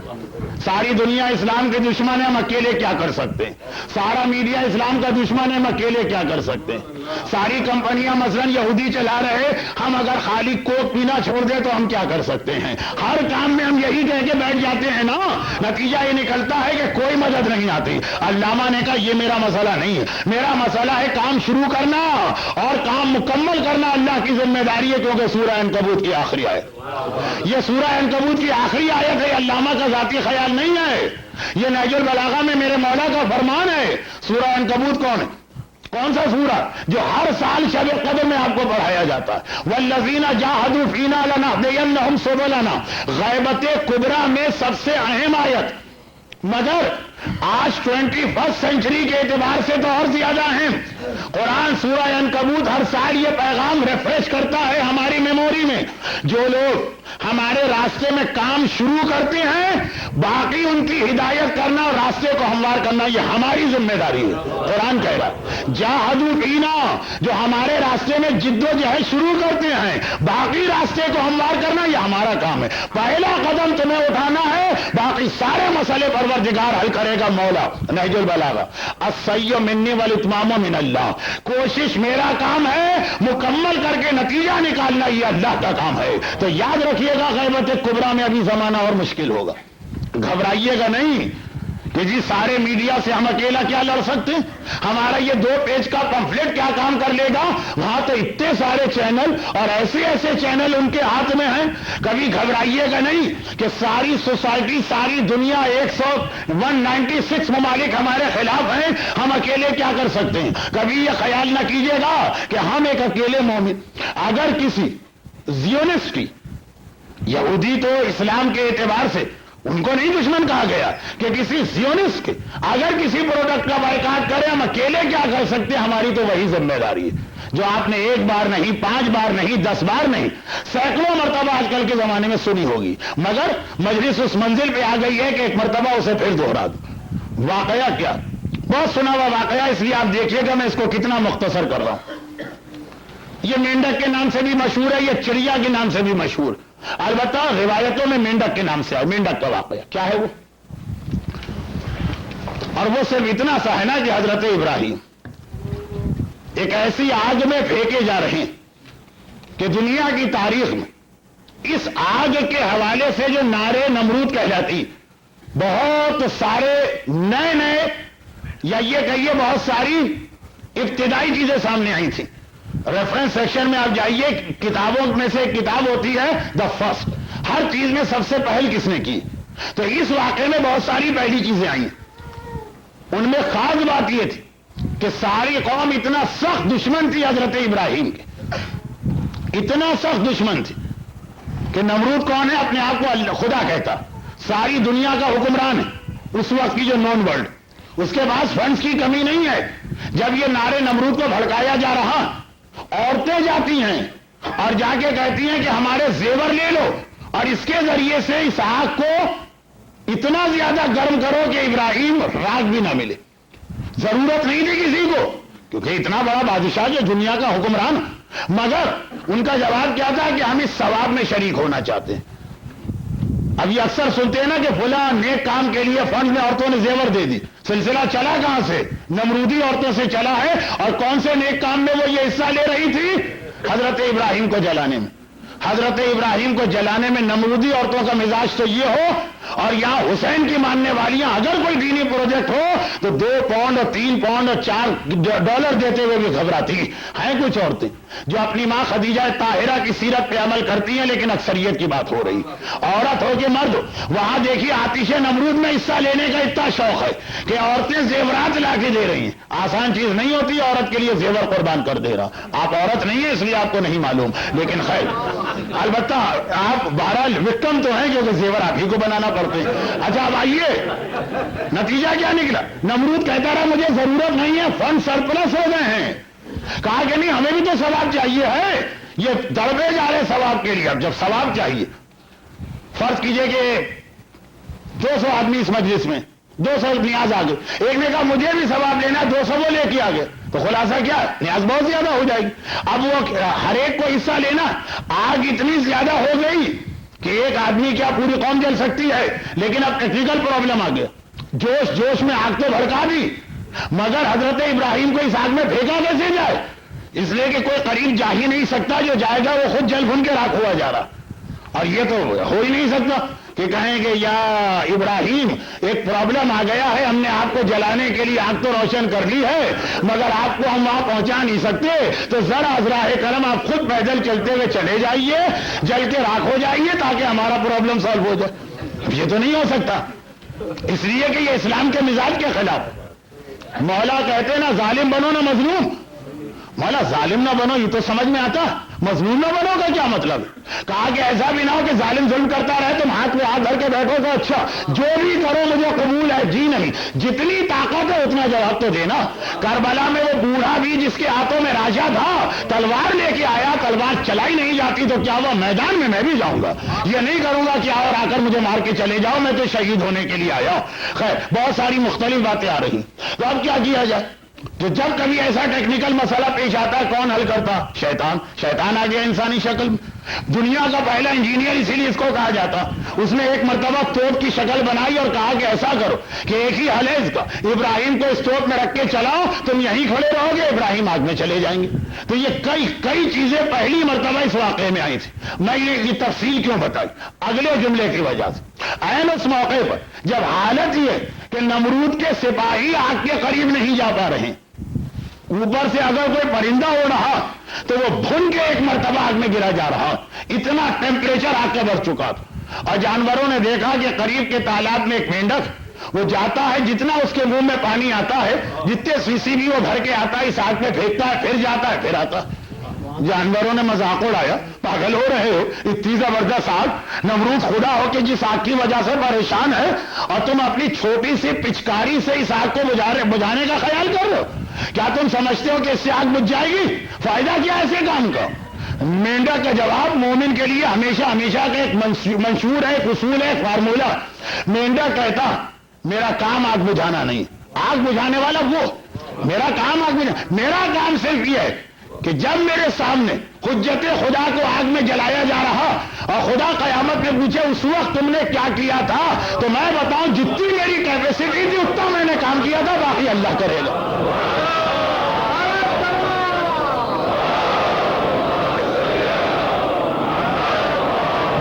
ساری دنیا اسلام کے دشمن ہے، ہم اکیلے کیا کر سکتے ہیں؟ سارا میڈیا اسلام کا دشمن ہے، ہم اکیلے کیا کر سکتے ہیں؟ ساری کمپنیاں مثلا یہودی چلا رہے، ہم اگر خالی کوک پینا چھوڑ دیں تو ہم کیا کر سکتے ہیں؟ ہر کام میں ہم یہی کہہ کے بیٹھ جاتے ہیں نا. نتیجہ یہ نکلتا ہے کہ کوئی مدد نہیں آتی. علامہ نے کہا یہ میرا مسئلہ نہیں ہے، میرا مسئلہ ہے کام شروع کرنا اور کام مکمل کرنا اللہ کی ذمہ داری ہے. کیونکہ سورہ عنکبوت کی آخری آیت، یہ سورہ عنکبوت کی آخری آیت ہے. علامہ کا ذاتی خیال نہیں ہے، یہ نہج البلاغہ میں میرے مولا کا فرمان ہے. سورہ عنکبوت کون ہے؟ کون سا سورہ جو ہر سال شب قدر میں آپ کو پڑھایا جاتا ہے؟ والذین جاہدوا فینا لنہدینہم سبلنا، غیبت کبریٰ میں سب سے اہم آیت. مگر آج 21 سینچری کے اعتبار سے تو اور زیادہ اہم. قرآن سورہ عنکبوت ہر سال یہ پیغام ریفریش کرتا ہے ہماری میموری میں. جو لوگ ہمارے راستے میں کام شروع کرتے ہیں، باقی ان کی ہدایت کرنا اور راستے کو ہموار کرنا یہ ہماری ذمہ داری ہے. قرآن کہہ رہا ہے جاہدوا فینا، جو ہمارے راستے میں جد و جہد شروع کرتے ہیں، باقی راستے کو ہموار کرنا یہ ہمارا کام ہے. پہلا قدم تمہیں اٹھانا ہے، باقی سارے مسئلے پروردگار حل کرے گا مولا. نہج البلاغہ السعی منی والاتمام من اللہ، کوشش میرا کام ہے، مکمل کر کے نتیجہ نکالنا یہ اللہ کا کام ہے. تو یاد رکھیے گا غیبت کبریٰ میں ابھی زمانہ اور مشکل ہوگا. گھبرائیے گا نہیں کہ جی سارے میڈیا سے ہم اکیلا کیا لڑ سکتے ہیں؟ ہمارا یہ 2 پیج کا پمفلٹ کیا کام کر لے گا؟ وہاں تو اتنے سارے چینل اور ایسے ایسے چینل ان کے ہاتھ میں ہیں. کبھی گھبرائیے گا نہیں کہ ساری سوسائٹی، ساری دنیا، 196 ممالک ہمارے خلاف ہیں، ہم اکیلے کیا کر سکتے ہیں؟ کبھی یہ خیال نہ کیجیے گا کہ ہم ایک اکیلے مومن. اگر کسی زیونسٹ کی، یہودی تو اسلام کے اعتبار سے ان کو نہیں دشمن کہا گیا، کہ کسی زیونسٹ کے اگر کسی پروڈکٹ کا بائیکاٹ کرے، ہم اکیلے کیا کر سکتے ہیں؟ ہماری تو وہی ذمہ داری ہے جو آپ نے 1 بار نہیں، 5 بار نہیں، 10 بار نہیں، سینکڑوں مرتبہ آج کل کے زمانے میں سنی ہوگی، مگر مجلس اس منزل پہ آ گئی ہے کہ ایک مرتبہ اسے پھر دوہرا دو. واقعہ کیا؟ بہت سنا ہوا واقعہ، اس لیے آپ دیکھیے گا میں اس کو کتنا مختصر کر رہا ہوں. یہ مینڈک کے نام سے بھی مشہور ہے، یہ چڑیا کے نام سے بھی مشہور. البتہ روایتوں میں مینڈک کے نام سے ہے. مینڈک کا واقعہ کیا ہے وہ؟ اور وہ صرف اتنا سا ہے نا کہ حضرت ابراہیم ایک ایسی آگ میں پھینکے جا رہے ہیں کہ دنیا کی تاریخ میں اس آگ کے حوالے سے جو نارے نمرود کہلاتی، بہت سارے نئے یا یہ کہیے بہت ساری ابتدائی چیزیں سامنے آئی تھیں. ریفرنس سیکشن میں آپ جائیے، کتابوں میں سے ایک کتاب ہوتی ہے دا فرسٹ، ہر چیز میں سب سے پہل کس نے کی. تو اس واقعے میں بہت ساری پہلی چیزیں آئی. ان میں خاص بات یہ تھی کہ ساری قوم اتنا سخت دشمن تھی حضرت ابراہیم کے، اتنا سخت دشمن تھی کہ نمرود کون ہے؟ اپنے آپ کو خدا کہتا، ساری دنیا کا حکمران ہے اس وقت کی جو نون ورلڈ. اس کے پاس فنڈز کی کمی نہیں ہے. جب یہ نعرے نمرود کو بھڑکایا جا رہا، عورتیں جاتی ہیں اور جا کے کہتی ہیں کہ ہمارے زیور لے لو اور اس کے ذریعے سے اس آگ کو اتنا زیادہ گرم کرو کہ ابراہیم راگ بھی نہ ملے. ضرورت نہیں تھی کسی کو، کیونکہ اتنا بڑا بادشاہ جو دنیا کا حکمران، مگر ان کا جواب کیا تھا کہ ہم اس ثواب میں شریک ہونا چاہتے ہیں. اب یہ اکثر سنتے ہیں نا کہ فلاں نیک کام کے لیے فنڈ میں عورتوں نے زیور دے دی. سلسلہ چلا کہاں سے؟ نمرودی عورتوں سے چلا ہے. اور کون سے نیک کام میں وہ یہ حصہ لے رہی تھی؟ حضرت ابراہیم کو جلانے میں. حضرت ابراہیم کو جلانے میں نمرودی عورتوں کا مزاج تو یہ ہو، اور یہاں حسین کی ماننے والیاں اگر کوئی دینی پروجیکٹ ہو تو 2 پاؤنڈ اور 3 پاؤنڈ اور $4 دیتے ہوئے بھی گھبراتی ہیں. کچھ عورتیں جو اپنی ماں خدیجہ طاہرہ کی سیرت پہ عمل کرتی ہیں، لیکن اکثریت کی بات ہو رہی، عورت ہو کہ مرد، وہاں دیکھیے آتش نمرود میں حصہ لینے کا اتنا شوق ہے کہ عورتیں زیورات لا کے دے رہی ہیں. آسان چیز نہیں ہوتی عورت کے لیے زیور قربان کر دے رہا. آپ عورت نہیں ہے اس لیے آپ کو نہیں معلوم، لیکن خیر البتہ آپ بہرحال وکٹم تو ہیں کیونکہ زیور آپ ہی کو بنانا پڑتے ہیں. اچھا اب آئیے نتیجہ کیا نکلا؟ نمرود کہتا رہا مجھے ضرورت نہیں ہے، فنڈ سرپلس ہو گئے ہیں. کہا کہ نہیں ہمیں بھی تو ثواب چاہیے ہے، یہ دڑبے جا رہے ثواب کے لیے. اب جب ثواب چاہیے، فرض کیجئے کہ 200 آدمی اس مجلس میں، 200 نیاز آ گئے. ایک نے کہا مجھے بھی ثواب لینا، 200 وہ لے کے آ گئے، تو خلاصہ کیا؟ نیاز بہت زیادہ ہو جائے گی. اب وہ ہر ایک کو حصہ لینا، آگ اتنی زیادہ ہو گئی کہ ایک آدمی کیا پوری قوم جل سکتی ہے. لیکن اب ٹیکنیکل پرابلم آ گیا، جوش میں آگ تو بھڑکا دی، مگر حضرت ابراہیم کو اس آگ میں پھینکا کیسے جائے؟ اس لیے کہ کوئی قریب جا ہی نہیں سکتا، جو جائے گا وہ خود جل بھن کے راکھ ہوا جا رہا. اور یہ تو ہو ہی نہیں سکتا کہ کہیں کہ یا ابراہیم ایک پرابلم آ گیا ہے، ہم نے آپ کو جلانے کے لیے آگ تو روشن کر لی ہے مگر آپ کو ہم وہاں پہنچا نہیں سکتے، تو ذرا راہ کرم آپ خود پیدل چلتے ہوئے چلے جائیے، جل کے راکھ ہو جائیے تاکہ ہمارا پرابلم سالو ہو جائے. یہ تو نہیں ہو سکتا، اس لیے کہ یہ اسلام کے مزاج کے خلاف. مولا کہتے نا ظالم بنو نہ مظلوم. مولا ظالم نہ بنو یہ تو سمجھ میں آتا، مظلوم نہ بنو کا کیا مطلب؟ کہا کہ ایسا بھی نہ ہو کہ ظالم ظلم کرتا رہے تم ہاتھ میں ہاتھ دھر کے بیٹھو تو اچھا جو بھی کرو مجھے قبول ہے. جی نہیں، جتنی طاقت ہے اتنا جواب تو دینا. کربلا میں وہ بوڑھا بھی جس کے ہاتھوں میں راجا تھا تلوار لے کے آیا، تلوار چلائی نہیں جاتی تو کیا وہ میدان میں بھی جاؤں گا؟ یہ نہیں کروں گا کہ آؤ اور آ کر مجھے مار کے چلے جاؤ، میں تو شہید ہونے کے لیے آیا. خیر بہت ساری مختلف باتیں آ رہی. تو اب کیا کیا جائے؟ تو جب کبھی ایسا ٹیکنیکل مسئلہ پیش آتا ہے کون حل کرتا؟ شیطان آ گیا انسانی شکل میں. دنیا کا پہلا انجینئر اسی لیے اس کو کہا جاتا. اس نے ایک مرتبہ توپ کی شکل بنائی اور کہا کہ ایسا کرو کہ ایک ہی حل ہے اس کا، ابراہیم کو اس توپ میں رکھ کے چلاؤ، تم یہیں کھڑے رہو گے، ابراہیم آگ میں چلے جائیں گے. تو یہ کئی چیزیں پہلی مرتبہ اس واقعے میں آئی تھی. میں یہ تفصیل کیوں بتائی؟ اگلے جملے کی وجہ سے. عین اس موقع پر جب حالت یہ کہ نمرود کے سپاہی آگ کے قریب نہیں جا پا رہے ہیں. اوپر سے اگر کوئی پرندہ اڑ رہا تو وہ بھن کے ایک مرتبہ آگ میں گرا جا رہا. اتنا ٹیمپریچر آگ کا بڑھ چکا تھا. اور جانوروں نے دیکھا کہ قریب کے تالاب میں ایک مینڈک وہ جاتا ہے, جتنا اس کے منہ میں پانی آتا ہے, جتنے سیسی بھی وہ بھر کے آتا ہے, اس آگ میں پھینکتا ہے, پھر جاتا ہے, پھر آتا ہے. جانوروں نے مذاق اڑایا, پاگل ہو رہے ہو, اتنی زبردست آگ, نمرود خدا ہو کہ جس آگ کی وجہ سے پریشان ہے, اور تم اپنی چھوٹی سی پچکاری سے اس آگ کو بجھانے کا خیال کر رہے ہو. کیا تم سمجھتے ہو کہ اس سے آگ بجھ جائے گی؟ فائدہ کیا ہے ایسے کام کا؟ مینڈک کا جواب مومن کے لیے ہمیشہ ہمیشہ کا ایک منشور ہے, ایک اصول ہے, ایک فارمولہ. مینڈک کہتا میرا کام آگ بجھانا نہیں, آگ بجھانے والا وہ, میرا کام آگ بجھانا. میرا کام صرف یہ ہے کہ جب میرے سامنے حجت خدا کو آگ میں جلایا جا رہا اور خدا قیامت میں پوچھے اس وقت تم نے کیا کیا تھا, تو میں بتاؤں جتنی میری کیپیسٹی تھی اتنا میں نے کام کیا تھا, باقی اللہ کرے گا.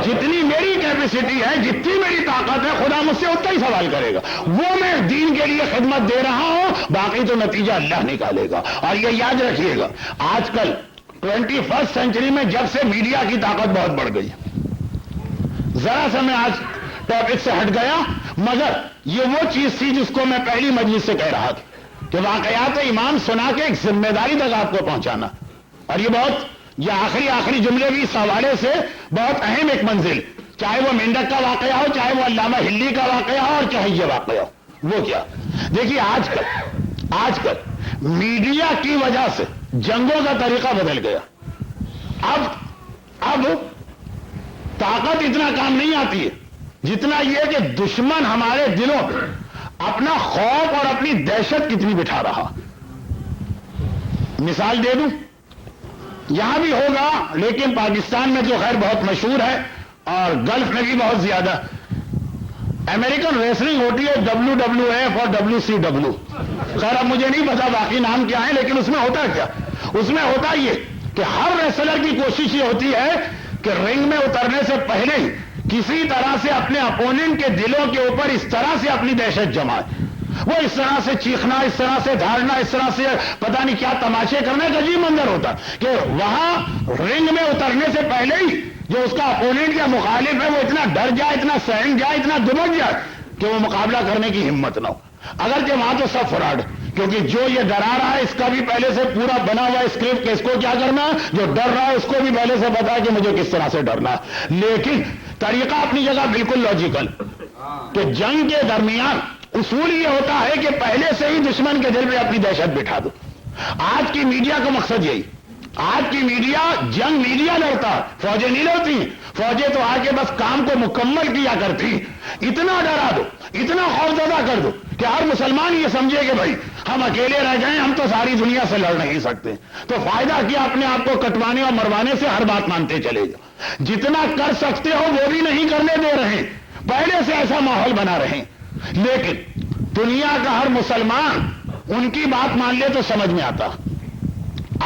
جتنی میری کیپیسٹی ہے, جتنی میری طاقت ہے, خدا مجھ سے اتنا ہی سوال کرے گا. وہ میں دین کے لیے خدمت دے رہا ہوں, باقی تو نتیجہ اللہ نکالے گا. اور یہ یاد رکھیے گا, آج کل 21 سینچری میں جب سے میڈیا کی طاقت بہت بڑھ گئی, ذرا سا میں آج ٹاپک سے ہٹ گیا, مگر یہ وہ چیز تھی جس کو میں پہلی مجلس سے کہہ رہا تھا کہ واقعات امام سنا کے ایک ذمہ داری تک آپ کو پہنچانا. اور یہ آخری جملے بھی اس حوالے سے بہت اہم ایک منزل, چاہے وہ مینڈک کا واقعہ ہو, چاہے وہ علامہ ہلی کا واقعہ ہو, اور چاہے یہ واقعہ ہو. وہ کیا دیکھیے, آج کل میڈیا کی وجہ سے جنگوں کا طریقہ بدل گیا. اب طاقت اتنا کام نہیں آتی ہے جتنا یہ کہ دشمن ہمارے دلوں پہ اپنا خوف اور اپنی دہشت کتنی بٹھا رہا. مثال دے دوں, یہاں بھی ہوگا لیکن پاکستان میں تو خیر بہت مشہور ہے, اور گلف میں بھی بہت زیادہ. امریکن ریسلنگ ہوتی ہے WWF اور WCW. خیر اب مجھے نہیں پتا باقی نام کیا ہے, لیکن اس میں ہوتا کیا, اس میں ہوتا یہ کہ ہر ریسلر کی کوشش یہ ہوتی ہے کہ رنگ میں اترنے سے پہلے ہی کسی طرح سے اپنے اپوننٹ کے دلوں کے اوپر اس طرح سے اپنی دہشت جمائے, وہ اس طرح سے چیخنا, اس طرح سے دھاڑنا, اس طرح سے پتہ نہیں کیا تماشے کرنا. ایک عجیب منظر ہوتا کہ وہاں رنگ میں اترنے سے پہلے ہی جو اس کا اپوننٹ یا مخالف ہے وہ اتنا ڈر جائے, اتنا سہم جائے, اتنا دبک جائے کہ وہ مقابلہ کرنے کی ہمت نہ ہو. اگرچہ وہاں تو سب فراڈ, کیونکہ جو یہ ڈرا رہا ہے اس کا بھی پہلے سے پورا بنا ہوا اسکرپٹ کہ اس کو کیا کرنا ہے, جو ڈر رہا ہے اس کو بھی پہلے سے پتا ہے کہ مجھے کس طرح سے ڈرنا ہے. لیکن طریقہ اپنی جگہ بالکل لاجیکل, کہ جنگ کے درمیان اصول یہ ہوتا ہے کہ پہلے سے ہی دشمن کے دل میں اپنی دہشت بٹھا دو. آج کی میڈیا کا مقصد یہی, آج کی میڈیا جنگ میڈیا لڑتا, فوجیں نہیں لڑتی. فوجیں تو آ کے بس کام کو مکمل کیا کرتی. اتنا ڈرا دو, اتنا خوفزدہ کر دو کہ ہر مسلمان یہ سمجھے کہ بھائی ہم اکیلے رہ گئے, ہم تو ساری دنیا سے لڑ نہیں سکتے. تو فائدہ کیا اپنے آپ کو کٹوانے اور مروانے سے, ہر بات مانتے چلے جاؤ. جتنا کر سکتے ہو وہ بھی نہیں کرنے دے رہے, پہلے سے ایسا ماحول بنا رہے. لیکن دنیا کا ہر مسلمان ان کی بات مان لے تو سمجھ میں آتا.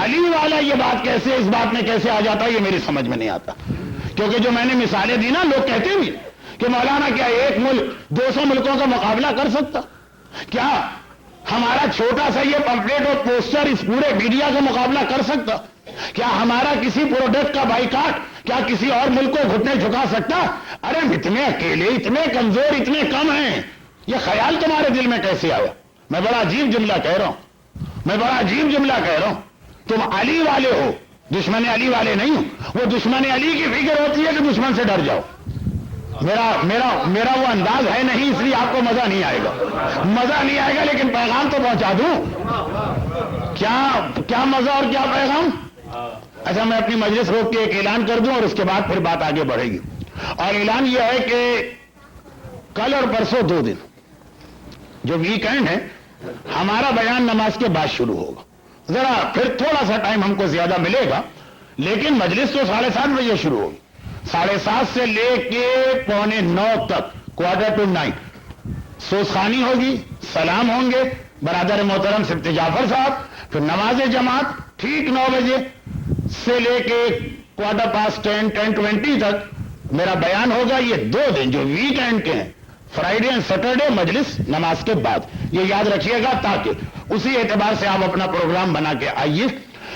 علی والا یہ بات کیسے, اس بات میں کیسے آ جاتا, یہ میری سمجھ میں نہیں آتا. کیونکہ جو میں نے مثالیں دی نا, لوگ کہتے بھی کہ مولانا کیا ایک ملک 200 ملکوں کا مقابلہ کر سکتا, کیا ہمارا چھوٹا سا یہ پمفلیٹ اور پوسٹر اس پورے میڈیا کا مقابلہ کر سکتا, کیا ہمارا کسی پروڈکٹ کا بائیکاٹ کیا کسی اور ملک کو گھٹنے جھکا سکتا. ارے اتنے اکیلے, اتنے کمزور, اتنے کم ہیں, یہ خیال تمہارے دل میں کیسے آیا؟ میں بڑا عجیب جملہ کہہ رہا ہوں, تم علی والے ہو, دشمن علی والے نہیں ہو. وہ دشمن علی کی فکر ہوتی ہے کہ دشمن سے ڈر جاؤ. میرا وہ انداز ہے نہیں, اس لیے آپ کو مزہ نہیں آئے گا, لیکن پیغام تو پہنچا دوں. کیا مزہ اور کیا پیغام. اچھا, میں اپنی مجلس روک کے ایک اعلان کر دوں اور اس کے بعد پھر بات آگے بڑھے گی. اور اعلان یہ ہے کہ کل اور پرسوں 2 دن جو ویکینڈ ہے, ہمارا بیان نماز کے بعد شروع ہوگا. ذرا پھر تھوڑا سا ٹائم ہم کو زیادہ ملے گا, لیکن مجلس تو 7:30 بجے شروع ہوگی. 7:30 سے لے کے 8:45 تک, 8:45 سوزخانی ہوگی, سلام ہوں گے برادر محترم سبت جعفر صاحب, پھر نماز جماعت ٹھیک 9 بجے سے لے کے 10:15 10:20 تک میرا بیان ہوگا. یہ 2 دن جو ویکینڈ کے ہیں فرائیڈے اینڈ سیٹرڈے مجلس نماز کے بعد، یہ یاد رکھیے گا تاکہ اسی اعتبار سے آپ اپنا پروگرام بنا کے آئیے.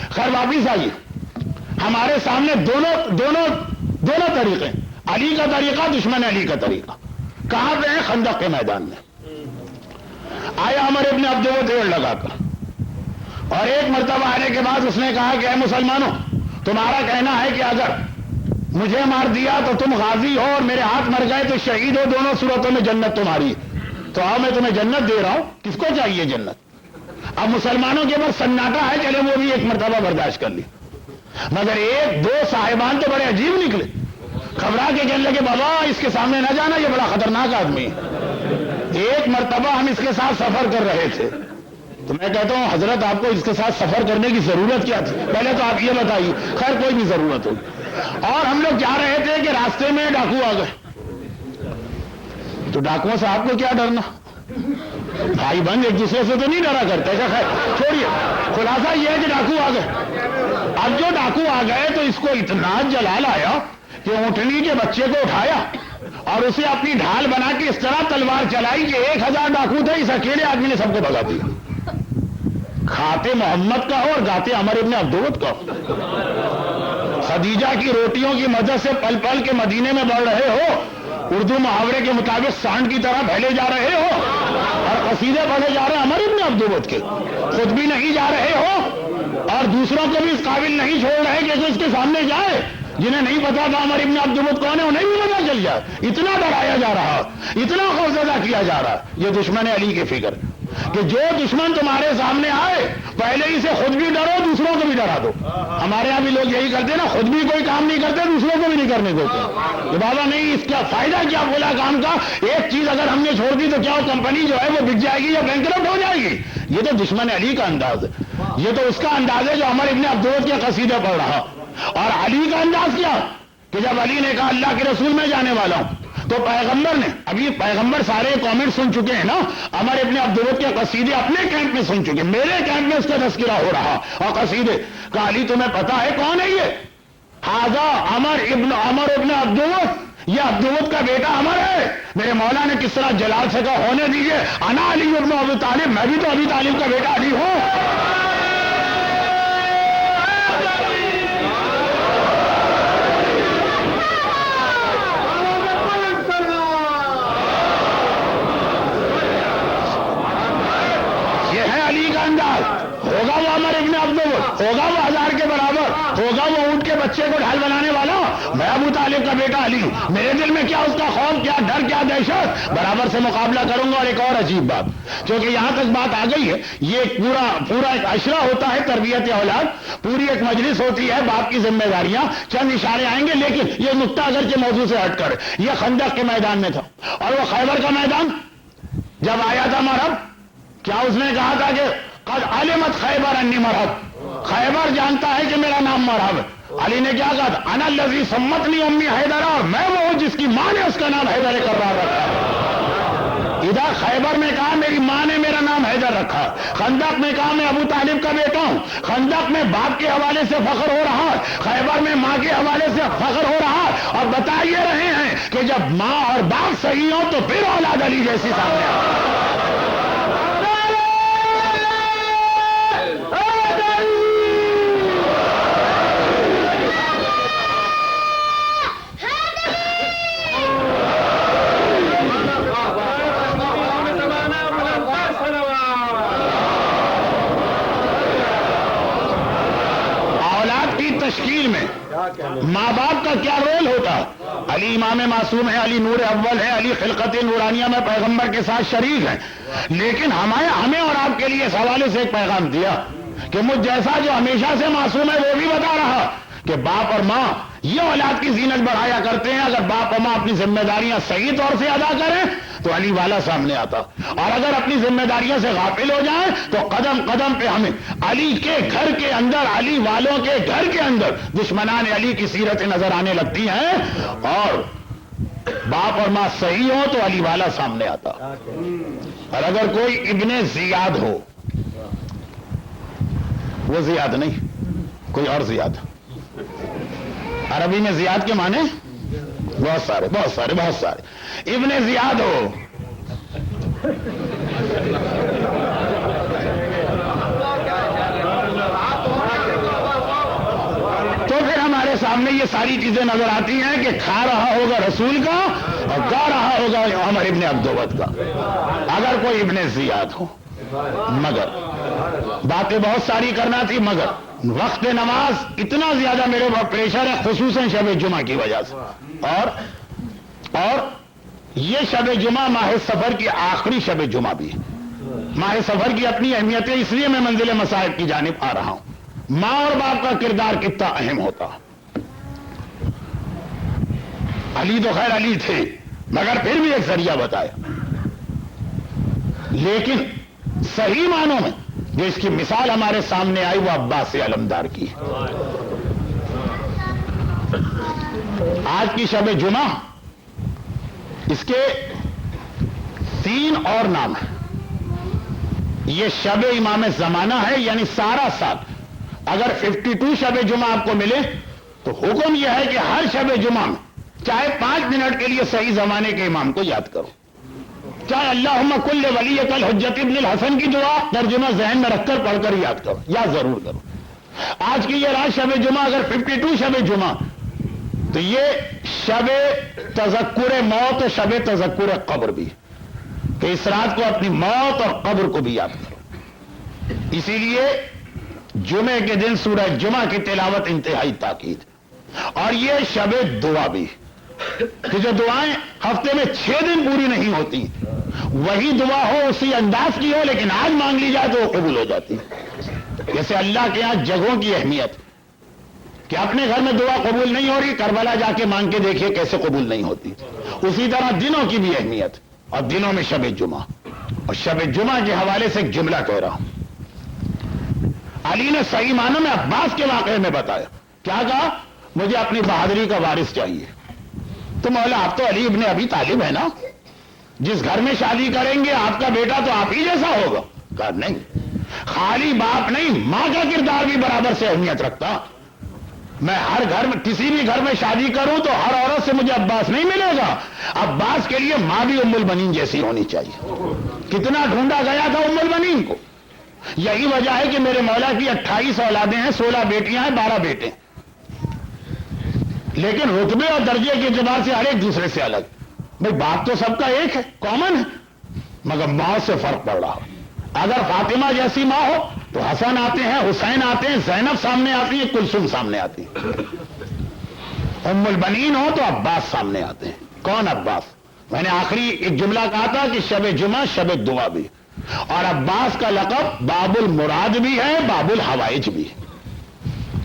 خیر واپس آئیے. ہمارے سامنے دونوں طریقے، علی کا طریقہ، دشمن علی کا طریقہ. کہاں پہ ہیں؟ خندق کے میدان میں. آیا عمر ابن عبدود ریڑھ لگا کر، اور ایک مرتبہ آنے کے بعد اس نے کہا کہ اے مسلمانوں، تمہارا کہنا ہے کہ اگر مجھے مار دیا تو تم غازی ہو اور میرے ہاتھ مر گئے تو شہید ہو، دونوں صورتوں میں جنت تمہاری. تو آؤ میں تمہیں جنت دے رہا ہوں. کس کو چاہیے جنت؟ اب مسلمانوں کے پاس سناٹا ہے، چلے وہ بھی ایک مرتبہ برداشت کر لی. مگر ایک دو صاحبان تو بڑے عجیب نکلے، گھبرا کے کہنے لگے بابا اس کے سامنے نہ جانا، یہ بڑا خطرناک آدمی ہے. ایک مرتبہ ہم اس کے ساتھ سفر کر رہے تھے، تو میں کہتا ہوں حضرت آپ کو اس کے ساتھ سفر کرنے کی ضرورت کیا تھی؟ پہلے تو آپ یہ بتائیے. خیر کوئی بھی ضرورت ہوگی. اور ہم لوگ جا رہے تھے کہ راستے میں ڈاکو آ گئے. تو ڈاکوؤں سے آپ کو کیا ڈرنا؟ بھائی بہن ایک دوسرے سے تو نہیں ڈرا کرتے. خیر چھوڑیے، خلاصہ یہ ہے کہ ڈاکو آ گئے. اب جو ڈاکو آ گئے تو اس کو اتنا جلال آیا کہ اونٹنی کے بچے کو اٹھایا اور اسے اپنی ڈھال بنا کے اس طرح تلوار چلائی کہ 1000 ڈاکو تھے، اس اکیلے آدمی نے سب کو بھگا دیا. کھاتے محمد کا ہو اور گاتے عمر ابن عبدود کا ہو. خدیجہ کی روٹیوں کی مدد سے پل پل کے مدینے میں بڑھ رہے ہو، اردو محاورے کے مطابق سانڈ کی طرح پھیلے جا رہے ہو اور قصیدے پڑھے جا رہے ہیں عمر ابن عبدود کے. خود بھی نہیں جا رہے ہو اور دوسروں کو بھی اس قابل نہیں چھوڑ رہے کہ اس کے سامنے جائے. جنہیں نہیں پتا تھا عمر ابن عبدود کون ہے انہیں بھی پتا چل جائے. اتنا ڈرایا جا رہا، اتنا خوفزدہ کیا جا رہا. یہ دشمن علی کی فکر کہ جو دشمن تمہارے سامنے آئے پہلے ہی سے خود بھی ڈرو، دوسروں کو بھی ڈرا دو. ہمارے یہاں بھی لوگ یہی کرتے نا، خود بھی کوئی کام نہیں کرتے، دوسروں کو بھی نہیں کرنے دیتے. کہ بابا نہیں، اس کا فائدہ کیا بولا کام کا؟ ایک چیز اگر ہم نے چھوڑ دی تو کیا وہ کمپنی جو ہے وہ بک جائے گی یا بینکرپٹ ہو جائے گی؟ یہ تو دشمن علی کا انداز ہے. یہ تو اس کا انداز ہے جو عمر ابن عبدود کے قصیدے پڑھ رہا. اور علی کا انداز کیا کہ جب علی نے کہا اللہ کے رسول میں جانے والا ہوں، تو پیغمبر نے، ابھی پیغمبر سارے کامنٹ سن چکے ہیں نا، عمر ابن عبدود کے قصیدے اپنے کیمپ میں سن چکے، میرے کیمپ میں اس کا تذکرہ ہو رہا اور قصیدے کا. علی تمہیں پتا ہے کون ہے یہ؟ ہاذا عمر ابن عبدود، یہ عبدود کا بیٹا عمر ہے. میرے مولا نے کس طرح جلال سے کہا ہونے دیجئے، انا علی ابن ابی طالب، میں بھی تو ابی طالب کا بیٹا علی ہوں. ہوگا وہ عمر ابن عبدود، ہوگا وہ 1000 کے برابر، ہوگا وہ اونٹ کے بچے کو ڈھال بنانے والا، میں ابو طالب کا بیٹا علی. میرے دل میں کیا اس کا خوف، کیا ڈر، کیا دہشت، برابر سے مقابلہ کروں گا. اور ایک اور عجیب بات، کیونکہ یہاں تک بات آ گئی ہے، یہ پورا ایک عشرہ ہوتا ہے تربیت اولاد، پوری ایک مجلس ہوتی ہے، باپ کی ذمہ داریاں، چند اشارے آئیں گے. لیکن یہ نقطہ اگرچہ موضوع سے ہٹ کر، یہ خندق کے میدان میں تھا. اور وہ خیبر کا میدان جب آیا تھا مرحب، کیا اس نے کہا تھا کہ قد علمت خیبر انی مرحب، خیبر جانتا ہے کہ میرا نام مرحب ہے. علی نے کیا کہا تھا؟ انا الذی سمتنی امی حیدر، اور میں وہ ہوں جس کی ماں نے اس کا نام حیدر کرار رکھا. ادھر خیبر میں کہا میری ماں نے میرا نام حیدر رکھا، خندق میں کہا میں ابو طالب کا بیٹا ہوں. خندق میں باپ کے حوالے سے فخر ہو رہا، خیبر میں ماں کے حوالے سے فخر ہو رہا. اور بتا یہ رہے ہیں کہ جب ماں اور باپ صحیح ہوں تو پھر اولاد علی جیسی سامنے آ. تشکیل میں ماں باپ کا کیا رول ہوتا؟ علی امام معصوم ہے، علی نور اول ہے، علی خلقت نورانیہ میں پیغمبر کے ساتھ شریک ہیں. لیکن ہمیں اور آپ کے لیے اس حوالے سے ایک پیغام دیا کہ مجھ جیسا جو ہمیشہ سے معصوم ہے وہ بھی بتا رہا کہ باپ اور ماں یہ اولاد کی زینت بڑھایا کرتے ہیں. اگر باپ اور ماں اپنی ذمہ داریاں صحیح طور سے ادا کریں تو علی والا سامنے آتا، اور اگر اپنی ذمہ داریوں سے غافل ہو جائیں تو قدم قدم پہ ہمیں علی کے گھر کے اندر، علی والوں کے گھر کے اندر دشمنان علی کی سیرتیں نظر آنے لگتی ہیں. اور باپ اور ماں صحیح ہو تو علی والا سامنے آتا. اور اگر کوئی ابن زیاد ہو، وہ زیاد نہیں، کوئی اور زیاد، عربی میں زیاد کے معنی بہت سارے ابن زیاد ہو، تو پھر ہمارے سامنے یہ ساری چیزیں نظر آتی ہیں کہ کھا رہا ہوگا رسول کا اور گا رہا ہوگا عمر ابن عبدود کا، اگر کوئی ابن زیاد ہو۔ مگر باتیں بہت ساری کرنا تھی، مگر وقت نماز اتنا زیادہ میرے پریشر ہے، خصوصاً شب جمعہ کی وجہ سے، اور یہ شب جمعہ ماہ سفر کی آخری شب جمعہ بھی ہے۔ ماہ سفر کی اپنی اہمیت ہے، اس لیے میں منزل مصائب کی جانب آ رہا ہوں۔ ماں اور باپ کا کردار کتنا اہم ہوتا۔ علی تو خیر علی تھے، مگر پھر بھی ایک ذریعہ بتایا، لیکن صحیح معنوں میں جو اس کی مثال ہمارے سامنے آئی وہ عباس علمدار کی ہے۔ آج کی شب جمعہ اس کے 3 اور نام ہیں۔ یہ شب امام زمانہ ہے، یعنی سارا سال اگر 52 شب جمعہ آپ کو ملے تو حکم یہ ہے کہ ہر شب جمعہ میں چاہے 5 منٹ کے لیے صحیح زمانے کے امام کو یاد کرو، چاہے اللہم کل ولیک الحجت ابن الحسن کی دعا ترجمہ ذہن میں رکھ کر پڑھ کر یاد کرو، یا ضرور کرو۔ آج کی یہ رات شب جمعہ اگر 52 شب جمعہ، تو یہ شب تذکر موت اور شب تذکر قبر بھی، کہ اس رات کو اپنی موت اور قبر کو بھی یاد کرو۔ اسی لیے جمعے کے دن سورہ جمعہ کی تلاوت انتہائی تاکید، اور یہ شب دعا بھی، کہ جو دعائیں ہفتے میں 6 دن پوری نہیں ہوتی، وہی دعا ہو اسی انداز کی ہو، لیکن آج مانگ لی جائے تو وہ قبول ہو جاتی ہے۔ جیسے اللہ کے یہاں جگہوں کی اہمیت، کہ اپنے گھر میں دعا قبول نہیں ہو رہی، کربلا جا کے مانگ کے دیکھیے کیسے قبول نہیں ہوتی، اسی طرح دنوں کی بھی اہمیت، اور دنوں میں شب جمعہ۔ اور شب جمعہ کے حوالے سے ایک جملہ کہہ رہا ہوں، علی نے صحیح معنوں میں عباس کے واقعے میں بتایا، کیا کہا؟ مجھے اپنی بہادری کا وارث چاہیے۔ تو مولا آپ تو علی ابن ابی طالب ہے نا، جس گھر میں شادی کریں گے آپ کا بیٹا تو آپ ہی جیسا ہوگا۔ کہا نہیں، خالی باپ نہیں، ماں کا کردار بھی برابر سے اہمیت رکھتا۔ میں ہر گھر میں کسی بھی گھر میں شادی کروں تو ہر عورت سے مجھے عباس نہیں ملے گا، عباس کے لیے ماں بھی ام البنین جیسی ہونی چاہیے۔ کتنا ڈھونڈا گیا تھا ام البنین کو، یہی وجہ ہے کہ میرے مولا کی 28 اولادیں ہیں، 16 بیٹیاں ہیں، 12 بیٹے، لیکن رتبے اور درجے کے اعتبار سے ہر ایک دوسرے سے الگ۔ بھئی باپ تو سب کا ایک ہے، کامن ہے، مگر ماں سے فرق پڑ رہا۔ اگر فاطمہ جیسی ماں ہو تو حسن آتے ہیں، حسین آتے ہیں، زینب سامنے آتی ہے، کلثوم سامنے آتی ہے۔ ام البنین ہو تو عباس سامنے آتے ہیں۔ کون عباس؟ میں نے آخری ایک جملہ کہا تھا کہ شب جمعہ شب دعا بھی، اور عباس کا لقب باب المراد بھی ہے، باب الحوائج بھی ہے۔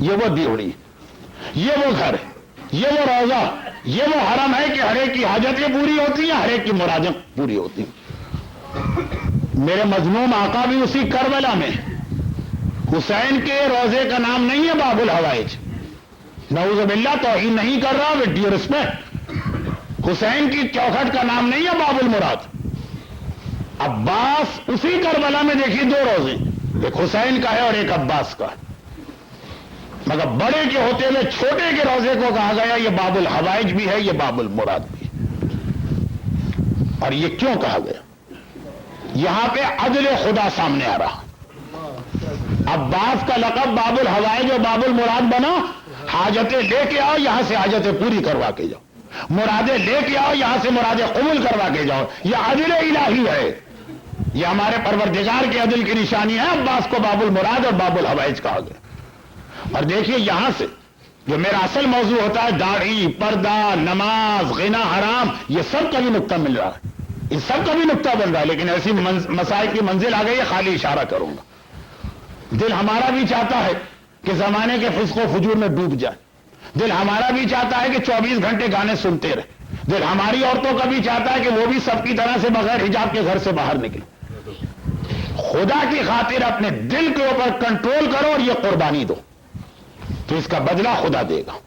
یہ وہ دیوڑی، یہ وہ گھر ہے، یہ وہ روضہ، یہ وہ حرم ہے کہ ہر ایک کی حاجتیں پوری ہوتی ہیں، ہر ایک کی مرادیں پوری ہوتی ہیں۔ میرے مظلوم آقا بھی اسی کربلا میں، حسین کے روزے کا نام نہیں ہے باب الحوائج، نعوذ باللہ توہین نہیں کر رہا، ود ڈیو ریسپیکٹ، حسین کی چوکھٹ کا نام نہیں ہے باب المراد۔ عباس اسی کربلا میں دیکھیے 2 روزے، ایک حسین کا ہے اور ایک عباس کا ہے، مگر بڑے کے ہوتے ہوئے چھوٹے کے روزے کو کہا گیا یہ باب الحوائج بھی ہے، یہ باب المراد بھی ہے۔ اور یہ کیوں کہا گیا؟ یہاں پہ عدل خدا سامنے آ رہا۔ عباس کا لقب باب الحوائج اور باب المراد بنا، حاجتیں لے کے آؤ یہاں سے حاجتیں پوری کروا کے جاؤ، مرادیں لے کے آؤ یہاں سے مرادیں قبول کروا کے جاؤ، یہ عدل الہی ہے، یہ ہمارے پروردگار کے عدل کی نشانی ہے۔ عباس کو باب المراد اور باب الحوائج کہا گیا۔ اور دیکھیے یہاں سے جو میرا اصل موضوع ہوتا ہے، داڑھی، پردہ، نماز، غنا حرام، یہ سب کا بھی نقطہ مل رہا ہے، اس سب کا بھی نقطہ بن رہا ہے، لیکن ایسی مسائل کی منزل آ گئی ہے، خالی اشارہ کروں گا۔ دل ہمارا بھی چاہتا ہے کہ زمانے کے فسق و فجور میں ڈوب جائے، دل ہمارا بھی چاہتا ہے کہ 24 گھنٹے گانے سنتے رہے، دل ہماری عورتوں کا بھی چاہتا ہے کہ وہ بھی سب کی طرح سے بغیر حجاب کے گھر سے باہر نکلے۔ خدا کی خاطر اپنے دل کے اوپر کنٹرول کرو اور یہ قربانی دو، تو اس کا بدلہ خدا دے گا۔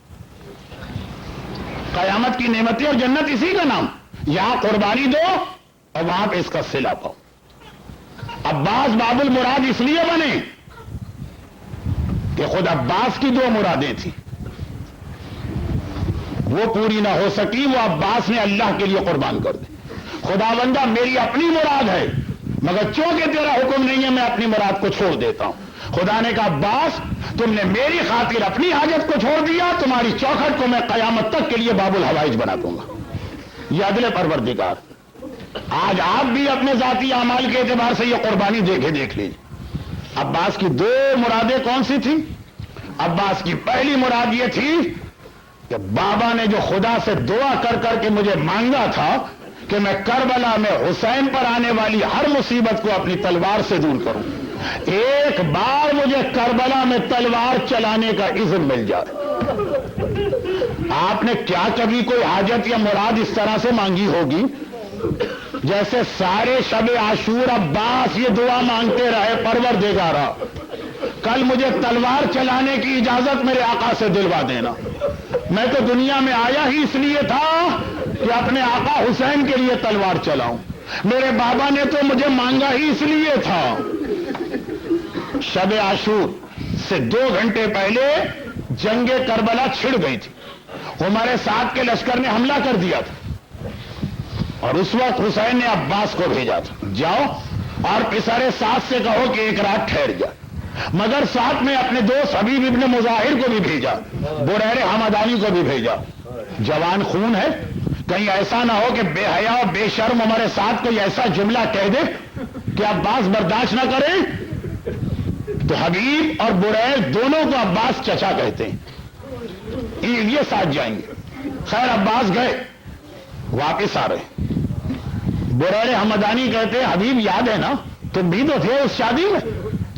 قیامت کی نعمتیں اور جنت اسی کا نام، یہاں قربانی دو اور وہاں پہ اس کا صلہ پاؤ۔ عباس باب المراد اس لیے بنے کہ خود عباس کی 2 مرادیں تھیں، وہ پوری نہ ہو سکی، وہ عباس نے اللہ کے لیے قربان کر دی۔ خداوندہ میری اپنی مراد ہے، مگر چونکہ تیرا حکم نہیں ہے میں اپنی مراد کو چھوڑ دیتا ہوں۔ خدا نے کہا عباس تم نے میری خاطر اپنی حاجت کو چھوڑ دیا، تمہاری چوکھٹ کو میں قیامت تک کے لیے باب الحوائج بنا دوں گا۔ یہ عدل پروردگار۔ آج آپ بھی اپنے ذاتی اعمال کے اعتبار سے یہ قربانی دیکھ لیجیے۔ عباس کی دو مرادیں کون سی تھی؟ عباس کی پہلی مراد یہ تھی کہ بابا نے جو خدا سے دعا کر کر کے مجھے مانگا تھا کہ میں کربلا میں حسین پر آنے والی ہر مصیبت کو اپنی تلوار سے دور کروں، ایک بار مجھے کربلا میں تلوار چلانے کا اذن مل جائے۔ آپ نے کیا کبھی کوئی حاجت یا مراد اس طرح سے مانگی ہوگی جیسے سارے شب عاشور عباس یہ دعا مانگتے رہے، پروردگارا کل مجھے تلوار چلانے کی اجازت میرے آقا سے دلوا دینا، میں تو دنیا میں آیا ہی اس لیے تھا کہ اپنے آقا حسین کے لیے تلوار چلاؤں، میرے بابا نے تو مجھے مانگا ہی اس لیے تھا۔ شب عاشور سے 2 گھنٹے پہلے جنگ کربلا چھڑ گئی تھی، ہمارے ساتھ کے لشکر نے حملہ کر دیا تھا، اور اس وقت حسین نے عباس کو بھیجا تھا جاؤ اور پسرے ساتھ سے کہو کہ ایک رات ٹھہر جائے، مگر ساتھ میں اپنے دوست حبیب ابن مظاہر کو بھی بھیجا، بریر حمدانی کو بھی بھیجا۔ جوان خون ہے، کہیں ایسا نہ ہو کہ بے حیا اور بے شرم ہمارے ساتھ کوئی ایسا جملہ کہہ دے کہ عباس برداشت نہ کرے۔ تو حبیب اور بریر دونوں کو عباس چچا کہتے ہیں، یہ ساتھ جائیں گے۔ خیر عباس گئے، واپس آ رہے، بریر حمدانی کہتے ہیں حبیب یاد ہے نا تم بھی تو تھے اس شادی میں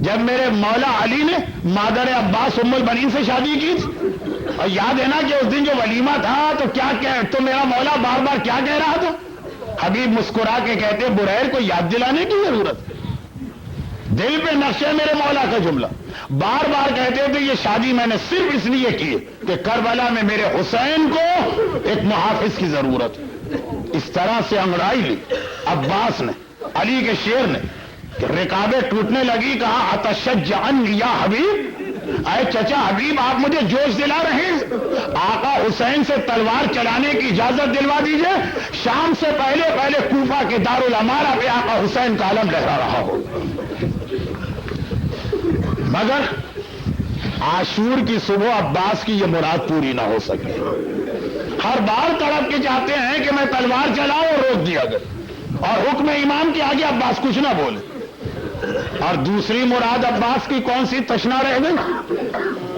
جب میرے مولا علی نے مادر عباس ام البنین سے شادی کی تھی، اور یاد ہے نا کہ اس دن جو ولیمہ تھا تو کیا تو میرا مولا بار بار کیا کہہ رہا تھا؟ حبیب مسکرا کے کہتے بریر کو یاد دلانے کی ضرورت، دل پہ نقشے میرے مولا کا جملہ، بار بار کہتے تھے یہ شادی میں نے صرف اس لیے کی کہ کربلا میں میرے حسین کو ایک محافظ کی ضرورت۔ اس طرح سے انگڑائی لی عباس نے، علی کے شیر نے، کہ رکابیں ٹوٹنے لگی، کہا اتشجعنی یا حبیب، اے چچا حبیب آپ مجھے جوش دلا رہے ہیں، آقا حسین سے تلوار چلانے کی اجازت دلوا دیجئے، شام سے پہلے پہلے کوفہ کے دارالامارہ پہ آقا حسین کا علم لہرا رہا ہو۔ مگر عاشور کی صبح عباس کی یہ مراد پوری نہ ہو سکی، ہر بار تڑپ کے چاہتے ہیں کہ میں تلوار چلاؤں اور روک دیا گیا، اور حکم امام کے آگے عباس کچھ نہ بولے۔ اور دوسری مراد عباس کی کون سی تشنا رہ گئی؟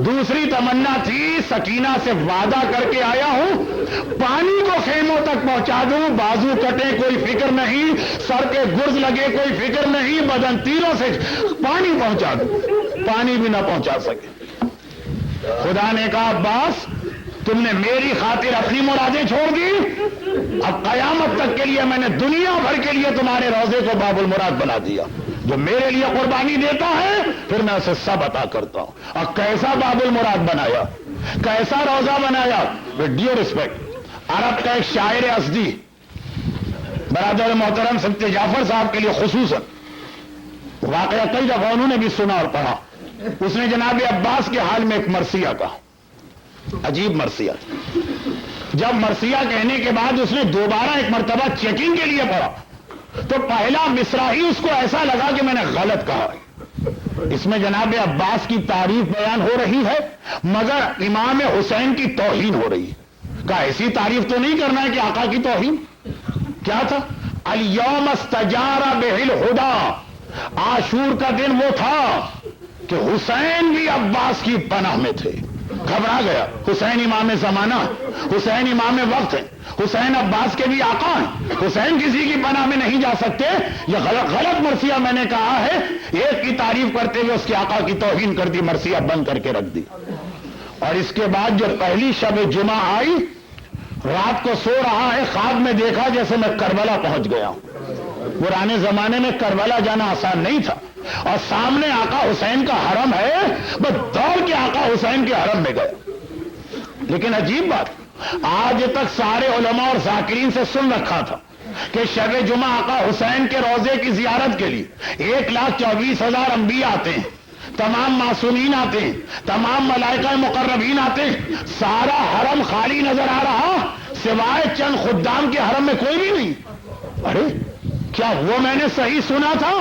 دوسری تمنا تھی سکینہ سے وعدہ کر کے آیا ہوں پانی کو خیموں تک پہنچا دوں، بازو کٹے کوئی فکر نہیں، سر پہ گرز لگے کوئی فکر نہیں، بدن تیروں سے پانی پہنچا دوں، پانی بھی نہ پہنچا سکے۔ خدا نے کہا عباس تم نے میری خاطر اپنی مرادیں چھوڑ دی، اب قیامت تک کے لیے میں نے دنیا بھر کے لیے تمہارے روزے کو باب المراد بنا دیا، جو میرے لیے قربانی دیتا ہے پھر میں اسے سب عطا کرتا ہوں۔ اور کیسا باب المراد بنایا، کیسا روزہ بنایا، ود ڈیو ریسپیکٹ۔ عرب کا ایک شاعر ازدی برادر محترم سبت جعفر صاحب کے لیے خصوصاً واقعہ کئی دفعہ انہوں نے بھی سنا اور پڑھا، اس نے جناب عباس کے حال میں ایک مرثیہ کہا، عجیب مرثیہ۔ جب مرثیہ کہنے کے بعد اس نے دوبارہ ایک مرتبہ چیکنگ کے لیے پڑھا تو پہلا مصرع ہی اس کو ایسا لگا کہ میں نے غلط کہا ہے۔ اس میں جناب عباس کی تعریف بیان ہو رہی ہے مگر امام حسین کی توہین ہو رہی ہے۔ کہا ایسی تعریف تو نہیں کرنا ہے کہ آقا کی توہین، کیا تھا؟ الیوم استجار بہ الہدی، عاشور کا دن وہ تھا کہ حسین بھی عباس کی پناہ میں تھے۔ گھبرا گیا، حسین امام زمانہ، حسین امام وقت ہے، حسین عباس کے بھی آقا ہیں، حسین کسی کی پناہ میں نہیں جا سکتے۔ یہ غلط مرثیہ میں نے کہا ہے، ایک کی تعریف کرتے ہوئے اس کے آقا کی توہین کر دی، مرثیہ بند کر کے رکھ دی۔ اور اس کے بعد جو پہلی شب جمعہ آئی، رات کو سو رہا ہے، خواب میں دیکھا جیسے میں کربلا پہنچ گیا ہوں۔ پرانے زمانے میں کربلا جانا آسان نہیں تھا، اور سامنے آقا حسین کا حرم ہے، بس دوڑ کے آقا حسین کے حرم میں گیا۔ لیکن عجیب بات، آج تک سارے علماء اور ذاکرین سے سن رکھا تھا کہ شب جمعہ آقا حسین کے روضے کی زیارت کے لیے 1,24,000 انبیاء آتے ہیں، تمام معصومین آتے ہیں، تمام ملائکہ مقربین آتے ہیں، سارا حرم خالی نظر آ رہا سوائے چند خدام کے حرم میں کوئی بھی نہیں۔ ارے کیا وہ میں نے صحیح سنا تھا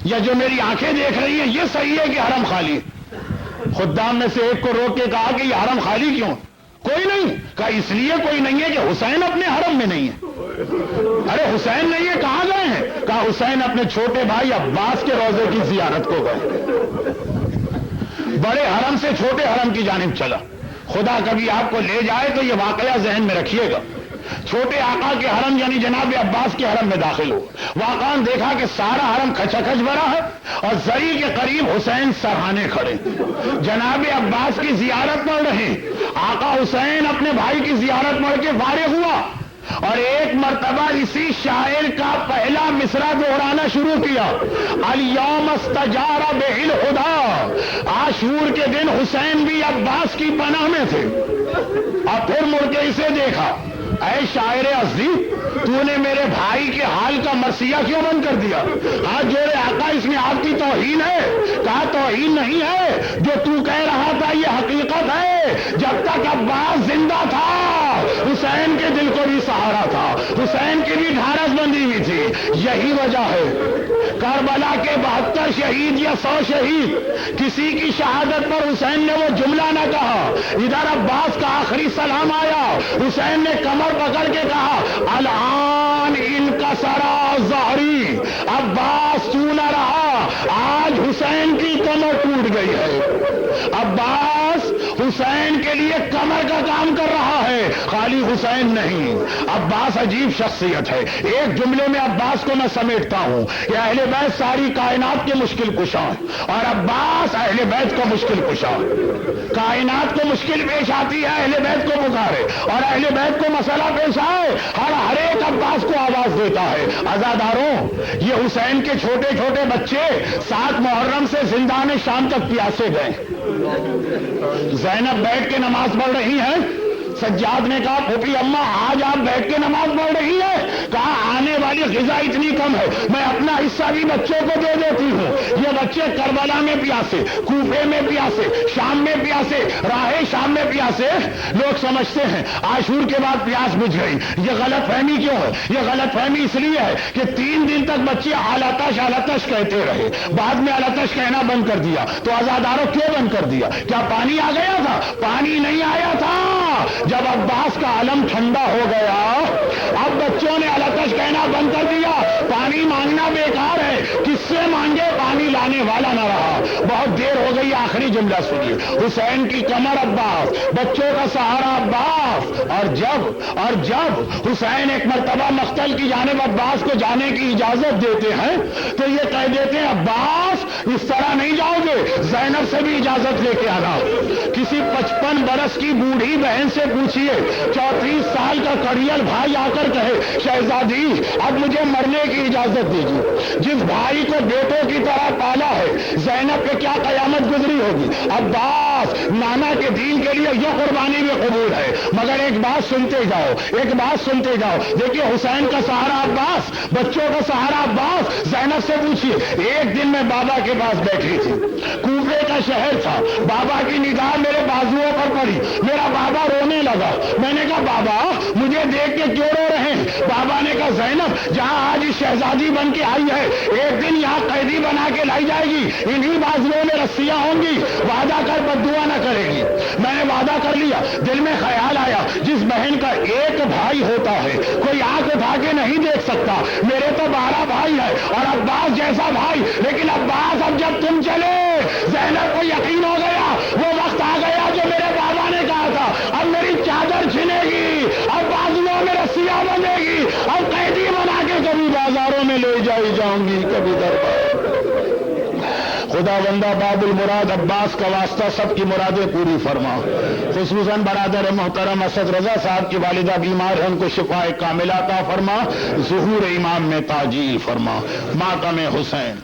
یا جو میری آنکھیں دیکھ رہی ہیں یہ صحیح ہے کہ حرم خالی؟ خدام میں سے ایک کو روک کے کہا کہ یہ حرم خالی کیوں؟ کوئی نہیں. کہا اس لیے کوئی نہیں ہے کہ حسین اپنے حرم میں نہیں ہے. ارے حسین نہیں ہے کہاں گئے ہیں؟ کہا حسین اپنے چھوٹے بھائی عباس کے روضے کی زیارت کو گئے. بڑے حرم سے چھوٹے حرم کی جانب چلا. خدا کبھی آپ کو لے جائے تو یہ واقعہ ذہن میں رکھیے گا. چھوٹے آقا کے حرم یعنی جناب عباس کے حرم میں داخل ہو. واقعا دیکھا کہ سارا حرم کھچکھچ بھرا ہے اور زری کے قریب حسین سرہانے کھڑے جناب عباس کی زیارت پڑھ رہے. آقا حسین اپنے بھائی کی زیارت پڑھ کے فارغ ہوا اور ایک مرتبہ اسی شاعر کا پہلا مصرع دوہرانا شروع کیا. الیوم استجار بہ الہدی. عاشور کے دن حسین بھی عباس کی پناہ میں تھے. اور پھر مڑ کے اسے دیکھا. اے شاعر ازدی تو نے میرے بھائی کے حال کا مرثیہ کیوں بند کر دیا؟ ہاتھ جوڑے آقا اس میں آپ کی توہین ہے. کہا توہین نہیں ہے، جو تو کہہ رہا تھا یہ حقیقت ہے. جب تک عباس زندہ تھا حسین کے دل کو بھی سہارا تھا، حسین کی بھی ڈھارس بندی ہوئی تھی. یہی وجہ ہے کربلا کے 72 شہید یا 100 شہید کسی کی شہادت پر حسین نے وہ جملہ نہ کہا. ادھر عباس کا آخری سلام آیا، حسین نے کمر پکڑ کے کہا الان ان کا سرا ظہری. عباس تو نہ رہا، آج حسین کی کمر ٹوٹ گئی ہے. عباس حسین کے لیے کمر کا کام کر رہا ہے، خالی حسین نہیں. عباس عجیب شخصیت ہے. ایک جملے میں عباس کو میں سمیٹتا ہوں کہ اہل بیت ساری کائنات کے مشکل کشاں اور عباس اہل بیت کو مشکل کشاں. کائنات کو مشکل پیش آتی ہے، اہل بیت کو پکارے، اور اہل بیت کو مسئلہ پیش آئے ہر ایک عباس کو آواز دیتا ہے. عزاداروں، یہ حسین کے چھوٹے چھوٹے بچے 7 محرم سے زندان شام تک پیاسے گئے. زینب بیٹھ کے نماز پڑھ رہی ہیں. سجاد نے کہا پھوپھی اماں آج آپ بیٹھ کے نماز پڑھ رہی ہے؟ کہا آنے والی غذا اتنی کم ہے، میں اپنا حصہ بھی بچوں کو دے دیتی ہوں. یہ بچے کربلا میں پیاسے، کوفے میں پیاسے، شام میں پیاسے، راہ شام میں پیاسے. لوگ سمجھتے ہیں عاشور کے بعد پیاس بجھ گئی. یہ غلط فہمی کیوں ہے؟ یہ غلط فہمی اس لیے ہے کہ 3 دن تک بچے آلاتش آلاتش کہتے رہے، بعد میں آلاتش کہنا بند کر دیا. تو عزاداروں کیوں بند کر دیا؟ کیا پانی آ گیا تھا؟ پانی نہیں آیا تھا. جب عباس کا علم ٹھنڈا ہو گیا اب بچوں نے الاتش کہنا بند کر دیا. پانی مانگنا بیکار ہے، کس سے مانگے؟ پانی لانے والا نہ رہا. بہت دیر ہو گئی، آخری جملہ سنیے. حسین کی کمر عباس، بچوں کا سہارا عباس. اور جب حسین ایک مرتبہ مقتل کی جانب عباس کو جانے کی اجازت دیتے ہیں تو یہ کہہ دیتے ہیں عباس اس طرح نہیں جاؤ گے، زینب سے بھی اجازت لے کے آنا. کسی 55 برس کی بوڑھی بہن سے پوچھیے، 34 سال کا کڑیل بھائی آ کر کہے شہزادی اب مجھے مرنے کی اجازت دیجیے. جس بھائی کو بیٹوں کی طرح پالا ہے، زینب پہ کیا قیامت گزری ہوگی. عباس نانا کے دین کے لیے یہ قربانی بھی قبول ہے. مگر ایک بات سنتے جاؤ، ایک بات سنتے جاؤ. دیکھیے حسین کا سہارا عباس، بچوں کا سہارا عباس. زینب سے پوچھیے، ایک دن میں بابا کے پاس بیٹھی تھی، کوفے کا شہر تھا، بابا کی نگاہ میرے بازوؤں پر پڑی، میرا بابا رونے لگا. میں نے کہا بابا مجھے دیکھ کے کیوں رو رہے ہیں؟ بابا نے کہا زینب جہاں آج شہزادی بن کے آئی ہے ایک دن یہاں قیدی بنا کے لائی جائے گی، انہی بازوؤں میں رسیاں ہوں گی. وعدہ کر بددعا نہ کرے گی. میں نے وعدہ کر لیا. دل میں خیال آیا جس بہن کا ایک بھائی ہوتا ہے کوئی آنکھ اٹھا کے نہیں دیکھ سکتا. میرے تو 12 بھائی ہیں اور عباس جیسا بھائی، لیکن عباس اب جب تم چلے زینب کو یقین ہو گیا وہ وقت آ گیا جو میرے بابا نے کہا تھا. اب میری چادر چھنے گی، اب بازوؤں میں رسیاں بنے گی، اب قیدی بنا کے کبھی بازاروں میں لے جائی جاؤں گی، کبھی دربار. خدا بندہ باب المراد عباس کا واسطہ سب کی مرادیں پوری فرما. خصوصاً برادر محترم اسد رضا صاحب کی والدہ بیمار ہیں، ان کو شفاء کاملہ عطا فرما، ظہور ایمان میں تاجیل فرما. ماتم حسین.